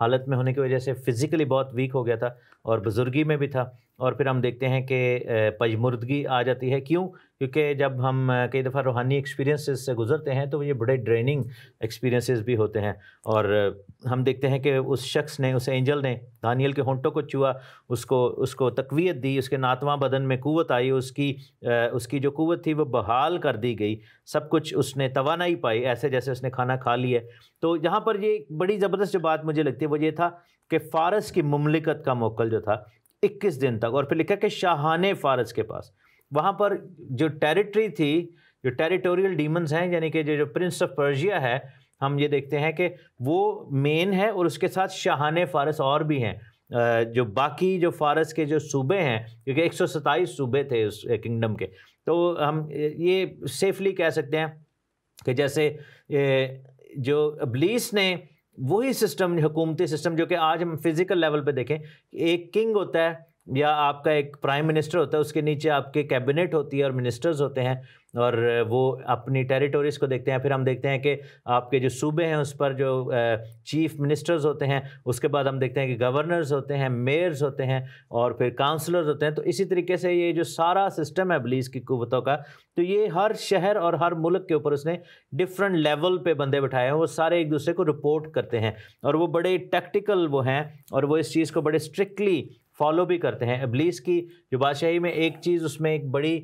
حالت میں ہونے کی وجہ سے فزیکلی بہت ویک ہو گیا تھا اور بزرگی میں بھی تھا. اور پھر ہم دیکھتے ہیں کہ پژمردگی آ جاتی ہے. کیوں؟ کیونکہ جب ہم کئی دفعہ روحانی ایکسپیرینسز سے گزرتے ہیں تو یہ بڑے ڈریننگ ایکسپیرینسز بھی ہوتے ہیں. اور ہم دیکھتے ہیں کہ اس شخص نے، اس اینجل نے دانیل کے ہونٹوں کو چھوا، اس کو تقویت دی، اس کے ناتواں بدن میں قوت آئی، اس کی جو قوت تھی وہ بحال کر دی گئی، سب کچھ اس نے توانائی پائی، ایسے جیسے اس نے کھانا کھا لی ہے. تو یہاں پر یہ بڑی زبردست جو بات مجھے لگتی ہے وہ یہ تھا کہ فارس کی مملکت کا موکل جو تھا 21 دن تک، اور پھر لکھا کہ شاہان فارس کے پاس وہاں پر جو ٹیریٹری تھی، جو ٹیریٹوریل ڈیمنز ہیں، یعنی کہ جو پرنس آف پرشیا ہے، ہم یہ دیکھتے ہیں کہ وہ مین ہے، اور اس کے ساتھ شاہان فارس اور بھی ہیں. جو باقی جو فارس کے جو صوبے ہیں، کیونکہ 127 صوبے تھے اس کنگڈم کے، تو ہم یہ سیفلی کہہ سکتے ہیں کہ جیسے جو ابلیس نے وہی سسٹم، حکومتی سسٹم جو کہ آج ہم فزیکل لیول پہ دیکھیں، ایک کنگ ہوتا ہے یا آپ کا ایک پرائم منسٹر ہوتا ہے، اس کے نیچے آپ کے کیبنٹ ہوتی ہے اور منسٹرز ہوتے ہیں، اور وہ اپنی ٹیریٹوریز کو دیکھتے ہیں. پھر ہم دیکھتے ہیں کہ آپ کے جو صوبے ہیں اس پر جو چیف منسٹرز ہوتے ہیں، اس کے بعد ہم دیکھتے ہیں کہ گورنرز ہوتے ہیں، میئرز ہوتے ہیں، اور پھر کاؤنسلرز ہوتے ہیں. تو اسی طریقے سے یہ جو سارا سسٹم ہے ابلیس کی قوتوں کا، تو یہ ہر شہر اور ہر ملک کے اوپر اس نے ڈفرینٹ لیول پہ بندے بٹھائے ہیں. وہ سارے ایک دوسرے کو رپورٹ کرتے ہیں، اور وہ بڑے ٹیکٹیکل وہ ہیں، اور وہ اس چیز کو بڑے اسٹرکٹلی فالو بھی کرتے ہیں. ابلیس کی جو بادشاہی میں ایک چیز اس میں ایک بڑی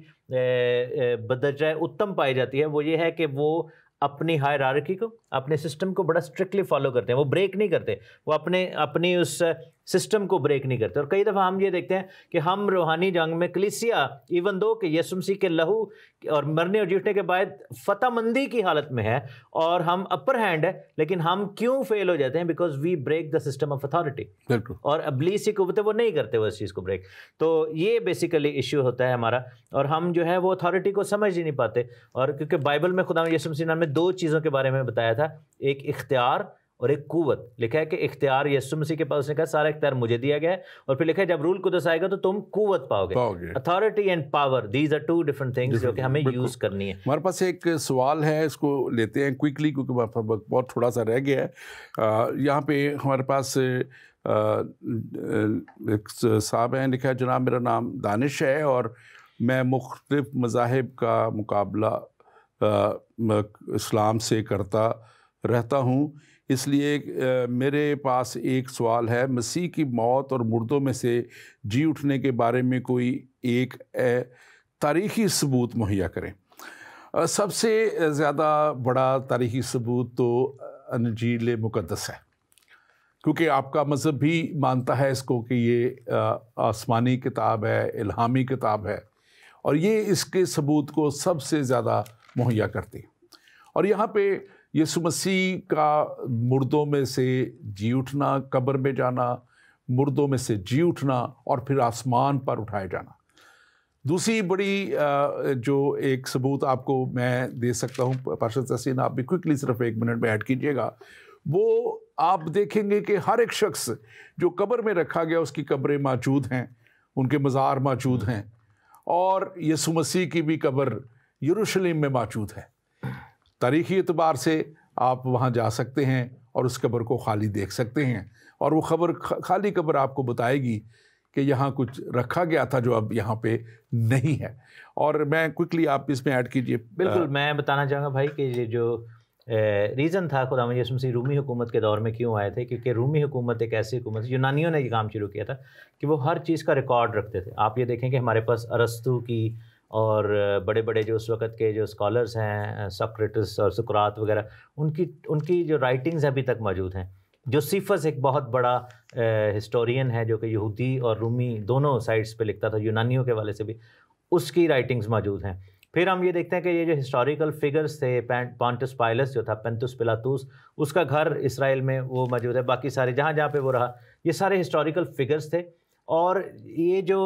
بدرجہ اتم پائی جاتی ہے، وہ یہ ہے کہ وہ اپنی ہائرارکی کو اپنے سسٹم کو بڑا اسٹرکٹلی فالو کرتے ہیں, وہ بریک نہیں کرتے, وہ اپنی اس سسٹم کو بریک نہیں کرتے. اور کئی دفعہ ہم یہ دیکھتے ہیں کہ ہم روحانی جنگ میں کلیسیا ایون دو کہ یسوع مسیح کے لہو اور مرنے اور جیٹنے کے بعد فتح مندی کی حالت میں ہے اور ہم اپر ہینڈ ہے, لیکن ہم کیوں فیل ہو جاتے ہیں؟ Because we break the system of authority. اور ابلیسی قوتیں وہ نہیں کرتے وہ اس چیز کو بریک. تو یہ بیسیکلی ایشو ہوتا ہے ہمارا, اور ہم جو ہے وہ اتھارٹی کو سمجھ ہی نہیں پاتے. اور کیونکہ بائبل میں خدا یسوع مسیح نے 2 چیزوں کے بارے میں بتایا تھا, ایک اختیار اور ایک قوت. لکھا ہے کہ اختیار یسوع مسیح کے پاس, اس نے کہا سارا اختیار مجھے دیا گیا ہے, اور پھر لکھا ہے جب روح القدس آئے گا تو تم قوت پاؤ گے. Authority and power, these are 2 different things جو کہ ہمیں یوز کرنی ہے. ہمارے پاس ایک سوال ہے, اس کو لیتے ہیں کوئکلی کیونکہ ہمارے پاس بہت تھوڑا سا رہ گیا ہے. یہاں پہ ہمارے پاس ایک صاحب ہیں, لکھا ہے جناب میرا نام دانش ہے اور میں مختلف مذاہب کا مقابلہ اسلام سے کرتا رہتا ہوں, اس لیے میرے پاس ایک سوال ہے, مسیح کی موت اور مردوں میں سے جی اٹھنے کے بارے میں کوئی ایک تاریخی ثبوت مہیا کریں. سب سے زیادہ بڑا تاریخی ثبوت تو انجیل مقدس ہے, کیونکہ آپ کا مذہب بھی مانتا ہے اس کو کہ یہ آسمانی کتاب ہے, الہامی کتاب ہے, اور یہ اس کے ثبوت کو سب سے زیادہ مہیا کرتی. اور یہاں پہ یسوع مسیح کا مردوں میں سے جی اٹھنا, قبر میں جانا, مردوں میں سے جی اٹھنا اور پھر آسمان پر اٹھائے جانا. دوسری بڑی جو ایک ثبوت آپ کو میں دے سکتا ہوں, پارشد تحسین آپ بھی کوئکلی صرف 1 منٹ میں ایڈ کیجئے گا, وہ آپ دیکھیں گے کہ ہر ایک شخص جو قبر میں رکھا گیا اس کی قبریں موجود ہیں, ان کے مزار موجود ہیں, اور یسوع مسیح کی بھی قبر یروشلم میں موجود ہے. تاریخی اعتبار سے آپ وہاں جا سکتے ہیں اور اس قبر کو خالی دیکھ سکتے ہیں, اور وہ خالی قبر آپ کو بتائے گی کہ یہاں کچھ رکھا گیا تھا جو اب یہاں پہ نہیں ہے. اور میں کوئکلی آپ اس میں ایڈ کیجئے. بالکل, میں بتانا چاہوں گا بھائی کہ یہ جو ریزن تھا خدا یسوع مسیح رومی حکومت کے دور میں کیوں آئے تھے, کیونکہ رومی حکومت ایک ایسی حکومت ہے, یونانیوں نے یہ کام شروع کیا تھا کہ وہ ہر چیز کا ریکارڈ رکھتے تھے. آپ یہ دیکھیں کہ ہمارے پاس ارسطو کی اور بڑے بڑے جو اس وقت کے جو اسکالرز ہیں, سقراطس اور سقراط وغیرہ, ان کی جو رائٹنگز ابھی تک موجود ہیں. جوسیفس ایک بہت بڑا ہسٹورین ہے جو کہ یہودی اور رومی دونوں سائڈس پہ لکھتا تھا, یونانیوں کے والے سے بھی اس کی رائٹنگز موجود ہیں. پھر ہم یہ دیکھتے ہیں کہ یہ جو ہسٹوریکل فگرز تھے, پونٹس پائلس جو تھا, پینتوس پلاطوس, اس کا گھر اسرائیل میں وہ موجود ہے, باقی سارے جہاں جہاں پہ وہ رہا, یہ سارے ہسٹوریکل فگرز تھے. اور یہ جو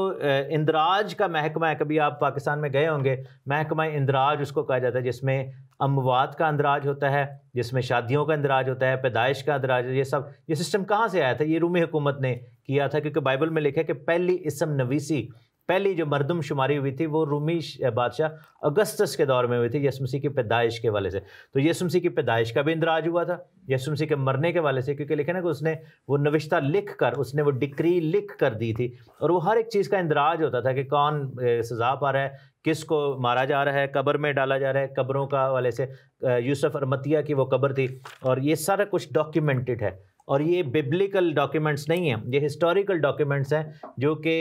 اندراج کا محکمہ ہے, کبھی آپ پاکستان میں گئے ہوں گے, محکمہ اندراج اس کو کہا جاتا ہے, جس میں اموات کا اندراج ہوتا ہے, جس میں شادیوں کا اندراج ہوتا ہے, پیدائش کا اندراج. یہ سسٹم کہاں سے آیا تھا؟ یہ رومی حکومت نے کیا تھا, کیونکہ بائبل میں لکھا ہے کہ پہلی اسم نویسی, پہلی جو مردم شماری ہوئی تھی وہ رومی بادشاہ اگسطس کے دور میں ہوئی تھی یسوع مسیح کی پیدائش کے والے سے. تو یسوع مسیح کی پیدائش کا بھی اندراج ہوا تھا یسوع مسیح کے مرنے کے والے سے, کیونکہ لکھا نا کہ اس نے وہ نوشتہ لکھ کر, اس نے وہ ڈکری لکھ کر دی تھی, اور وہ ہر ایک چیز کا اندراج ہوتا تھا کہ کون سزا پا رہا ہے, کس کو مارا جا رہا ہے, قبر میں ڈالا جا رہا ہے. قبروں کا والے سے یوسف ارمتیہ کی وہ قبر تھی, اور یہ سارا کچھ ڈاکیومنٹڈ ہے. اور یہ ببلیکل ڈاکیومنٹس نہیں ہیں, یہ ہسٹوریکل ڈاکیومنٹس ہیں جو کہ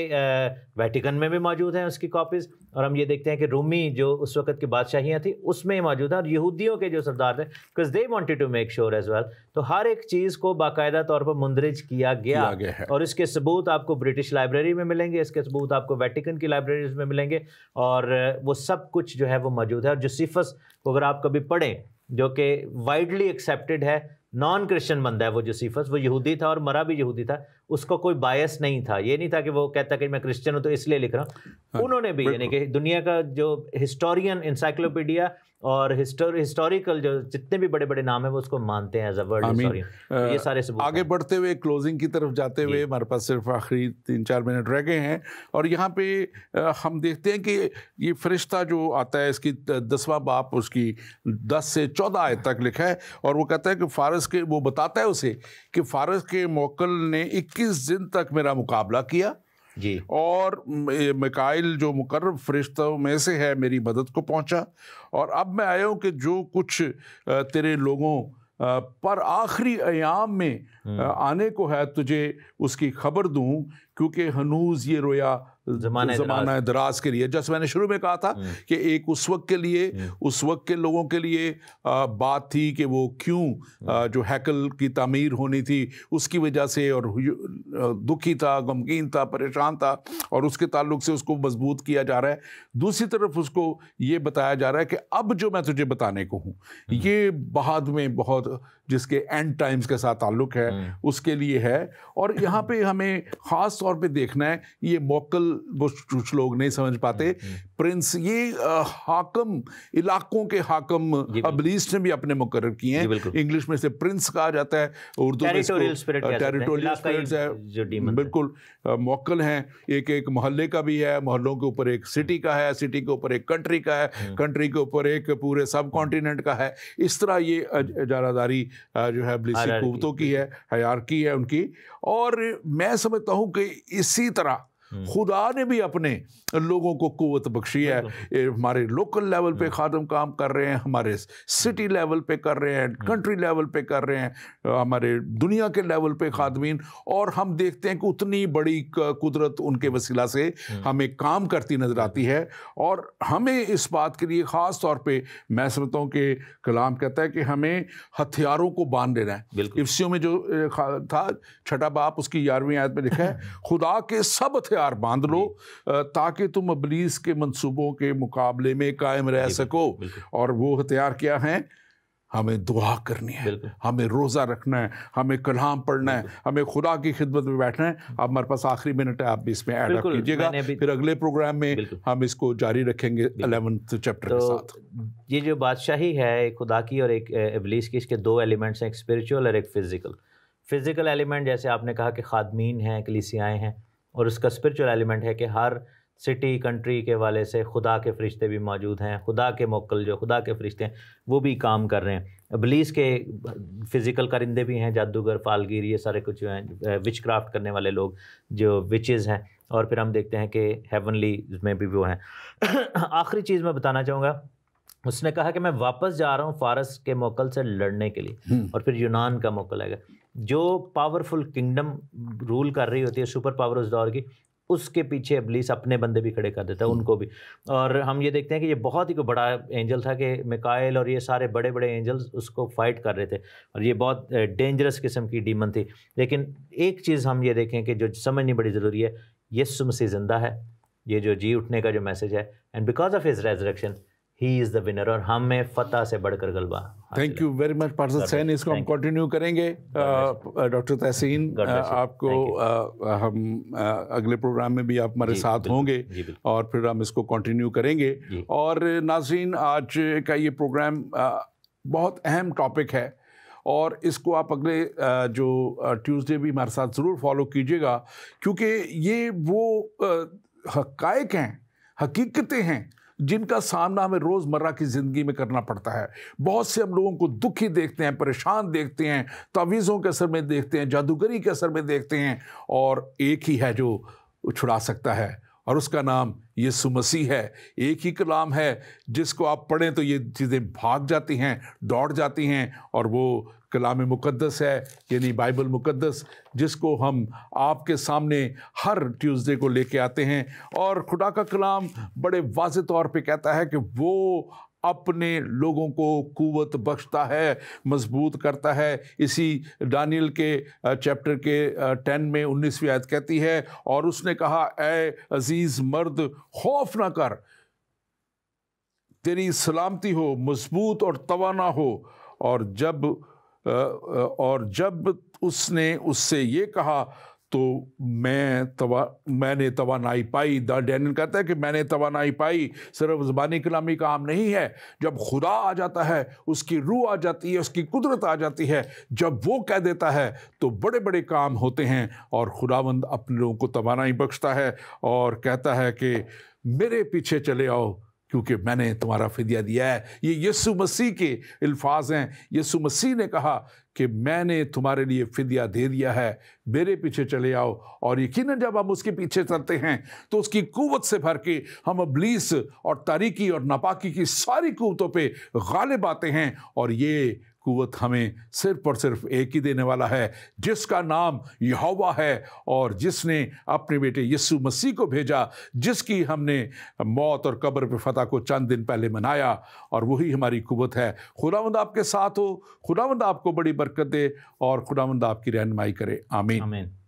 ویٹیکن میں بھی موجود ہیں اس کی کاپیز. اور ہم یہ دیکھتے ہیں کہ رومی جو اس وقت کی بادشاہیاں تھیں اس میں موجود ہیں, اور یہودیوں کے جو سردار تھے, because they wanted to make sure as well. تو ہر ایک چیز کو باقاعدہ طور پر مندرج کیا گیا ہے, اور اس کے ثبوت آپ کو برٹش لائبریری میں ملیں گے, اس کے ثبوت آپ کو ویٹیکن کی لائبریریز میں ملیں گے, اور وہ سب کچھ جو ہے وہ موجود ہے. اور جوسیفس کو اگر آپ کبھی پڑھیں, جو کہ وائڈلی ایکسیپٹڈ ہے, نان کرسچن بندہ ہے وہ جوسیفس, وہ یہودی تھا اور مرا بھی یہودی تھا, اس کو کوئی بائس نہیں تھا, یہ نہیں تھا کہ وہ کہتا کہ میں کرسچن ہوں تو اس لیے لکھ رہا ہوں. انہوں نے بھی یعنی کہ دنیا کا جو ہسٹورین, انسائکلوپیڈیا اور ہسٹوریکل جو جتنے بھی بڑے بڑے نام ہیں وہ اس کو مانتے ہیں ایز اے ورلڈ ہسٹورین. یہ سارے ثبوت. آگے بڑھتے ہوئے کلوزنگ کی طرف جاتے ہوئے ہمارے پاس صرف آخری 3-4 منٹ رہ گئے ہیں, اور یہاں پہ ہم دیکھتے ہیں کہ یہ فرشتہ جو آتا ہے, اس کی 10واں باب اس کی 10 سے 14 آیت تک لکھا ہے, اور وہ کہتا ہے کہ فارس کے, وہ بتاتا ہے اسے کہ فارس کے موکل نے 21 دن تک میرا مقابلہ کیا جی, اور میکائیل جو مقرب فرشتوں میں سے ہے میری مدد کو پہنچا, اور اب میں آیا ہوں کہ جو کچھ تیرے لوگوں پر آخری ایام میں آنے کو ہے تجھے اس کی خبر دوں کیونکہ ہنوز یہ رویا زمانہ دراز کے لیے، جیسے میں نے شروع میں کہا تھا کہ ایک اس وقت کے لیے، اس وقت کے لوگوں کے لیے بات تھی کہ وہ کیوں جو ہیکل کی تعمیر ہونی تھی اس کی وجہ سے، اور دکھی تھا، غمگین تھا، پریشان تھا، اور اس کے تعلق سے اس کو مضبوط کیا جا رہا ہے۔ دوسری طرف اس کو یہ بتایا جا رہا ہے کہ اب جو میں تجھے بتانے کو ہوں یہ بعد میں بہت، جس کے اینڈ ٹائمز کے ساتھ تعلق ہے، اس کے لیے ہے۔ اور یہاں پہ ہمیں خاص طور پہ دیکھنا ہے، یہ موکل وہ کچھ لوگ نہیں سمجھ پاتے، پرنس یہ حاکم، علاقوں کے حاکم ابلیس نے بھی اپنے مقرر کیے ہیں۔ انگلش میں سے پرنس کہا جاتا ہے، اردو میں ٹیریٹوریل اسپرٹ ہے، بالکل موکل ہیں۔ ایک محلے کا بھی ہے، محلوں کے اوپر ایک سٹی کا ہے، سٹی کے اوپر ایک کنٹری کا ہے، کنٹری کے اوپر ایک پورے سب کانٹیننٹ کا ہے۔ اس طرح یہ اجارہ داری جو ہے ابلیسی قوتوں کی ہے، ہیرارکی ہے ان کی۔ اور میں سمجھتا ہوں کہ اسی طرح خدا نے بھی اپنے لوگوں کو قوت بخشی ہے۔ ہمارے لوکل لیول پہ خادم کام کر رہے ہیں، ہمارے سٹی لیول پہ کر رہے ہیں، کنٹری لیول پہ کر رہے ہیں، ہمارے دنیا کے لیول پہ خادمین، اور ہم دیکھتے ہیں کہ اتنی بڑی قدرت ان کے وسیلہ سے ہمیں کام کرتی نظر آتی ہے۔ اور ہمیں اس بات کے لیے خاص طور پہ میں سمجھتا ہوں کہ کلام کہتا ہے کہ ہمیں ہتھیاروں کو باندھ لینا ہے۔ افسیوں میں جو تھا 6 باب اس کی 11ویں آیت میں لکھا ہے، خدا کے سب ہتھیار باندھ لو تاکہ تم ابلیس کے منصوبوں کے مقابلے میں قائم رہ سکو۔ اور وہ ہتھیار کیا ہیں؟ ہمیں دعا کرنی ہے، ہمیں روزہ رکھنا ہے، ہمیں کلام پڑھنا ہے، ہمیں خدا کی خدمت میں بیٹھنا ہے۔ اب ہمارے پاس آخری منٹ ہے، آپ بھی اس میں ایڈ اپ کیجیے گا، پھر اگلے پروگرام میں ہم اس کو جاری رکھیں گے 11ویں چیپٹر کے ساتھ۔ یہ جو بادشاہی ہے ایک خدا کی اور ایک ابلیس کی، اس کے 2 ایلیمنٹس ہیں، ایک اسپرچول اور ایک فزیکل۔ فزیکل ایلیمنٹ جیسے آپ نے کہا کہ خادمین ہیں، کلیسیائیں ہیں، اور اس کا اسپرچول ایلیمنٹ ہے کہ ہر سٹی کنٹری کے والے سے خدا کے فرشتے بھی موجود ہیں، خدا کے موکل جو خدا کے فرشتے ہیں وہ بھی کام کر رہے ہیں۔ ابلیس کے فزیکل کرندے بھی ہیں، جادوگر، فالگیر، یہ سارے کچھ جو ہیں وچ کرافٹ کرنے والے لوگ جو وچز ہیں، اور پھر ہم دیکھتے ہیں کہ ہیونلی میں بھی وہ ہیں۔ آخری چیز میں بتانا چاہوں گا، اس نے کہا کہ میں واپس جا رہا ہوں فارس کے موکل سے لڑنے کے لیے، اور پھر یونان کا موکل آئے گا۔ جو پاورفل کنگڈم رول کر رہی ہوتی ہے، سپر پاور اس دور کی، اس کے پیچھے ابلیس اپنے بندے بھی کھڑے کر دیتا ہے، ان کو بھی۔ اور ہم یہ دیکھتے ہیں کہ یہ بہت ہی بڑا اینجل تھا کہ میکائیل اور یہ سارے بڑے بڑے اینجلز اس کو فائٹ کر رہے تھے، اور یہ بہت ڈینجرس قسم کی ڈیمن تھی۔ لیکن ایک چیز ہم یہ دیکھیں کہ جو سمجھنی بڑی ضروری ہے، یسوع مسیح زندہ ہے، یہ جو جی اٹھنے کا جو میسج ہے، and because of his resurrection he is the winner, اور ہمیں فتح سے بڑھ کر غلبہ۔ تھینک یو ویری مچ پارسل سین، اس کو ہم کنٹینیو کریں گے۔ ڈاکٹر تحسین، آپ کو ہم اگلے پروگرام میں بھی آپ ہمارے ساتھ ہوں گے، اور پھر ہم اس کو کنٹینیو کریں گے۔ اور ناظرین، آج کا یہ پروگرام بہت اہم ٹاپک ہے، اور اس کو آپ اگلے جو ٹیوزڈے بھی ہمارے ساتھ ضرور فالو کیجیے گا، کیونکہ یہ وہ حقائق ہیں، حقیقتیں ہیں جن کا سامنا ہمیں روز مرہ کی زندگی میں کرنا پڑتا ہے۔ بہت سے ہم لوگوں کو دکھی دیکھتے ہیں، پریشان دیکھتے ہیں، تعویذوں کے اثر میں دیکھتے ہیں، جادوگری کے اثر میں دیکھتے ہیں، اور ایک ہی ہے جو چھڑا سکتا ہے، اور اس کا نام یسوع مسیح ہے۔ ایک ہی کلام ہے جس کو آپ پڑھیں تو یہ چیزیں بھاگ جاتی ہیں، دوڑ جاتی ہیں، اور وہ کلام مقدس ہے، یعنی بائبل مقدس، جس کو ہم آپ کے سامنے ہر ٹیوزڈے کو لے کے آتے ہیں۔ اور خدا کا کلام بڑے واضح طور پہ کہتا ہے کہ وہ اپنے لوگوں کو قوت بخشتا ہے، مضبوط کرتا ہے۔ اسی دانیل کے چیپٹر کے 10 میں 19ویں آیت کہتی ہے، اور اس نے کہا، اے عزیز مرد، خوف نہ کر، تیری سلامتی ہو، مضبوط اور توانا ہو۔ اور جب اس نے اس سے یہ کہا تو میں نے توانائی پائی۔ ڈینیل کہتا ہے کہ میں نے توانائی پائی، صرف زبانی کلامی کام نہیں ہے۔ جب خدا آ جاتا ہے، اس کی روح آ جاتی ہے، اس کی قدرت آ جاتی ہے، جب وہ کہہ دیتا ہے تو بڑے بڑے کام ہوتے ہیں، اور خداوند اپنے لوگوں کو توانائی بخشتا ہے، اور کہتا ہے کہ میرے پیچھے چلے آؤ کیونکہ میں نے تمہارا فدیہ دیا ہے۔ یہ یسوع مسیح کے الفاظ ہیں۔ یسوع مسیح نے کہا کہ میں نے تمہارے لیے فدیہ دے دیا ہے، میرے پیچھے چلے آؤ۔ اور یقیناً جب ہم اس کے پیچھے چلتے ہیں تو اس کی قوت سے بھر کے ہم ابلیس اور تاریکی اور ناپاکی کی ساری قوتوں پہ غالب آتے ہیں، اور یہ قوت ہمیں صرف اور صرف ایک ہی دینے والا ہے، جس کا نام یہوہ ہے، اور جس نے اپنے بیٹے یسوع مسیح کو بھیجا، جس کی ہم نے موت اور قبر پہ فتح کو چند دن پہلے منایا، اور وہی ہماری قوت ہے۔ خداوند آپ کے ساتھ ہو، خداوند آپ کو بڑی برکت دے، اور خداوند آپ کی رہنمائی کرے۔ آمین۔ آمین۔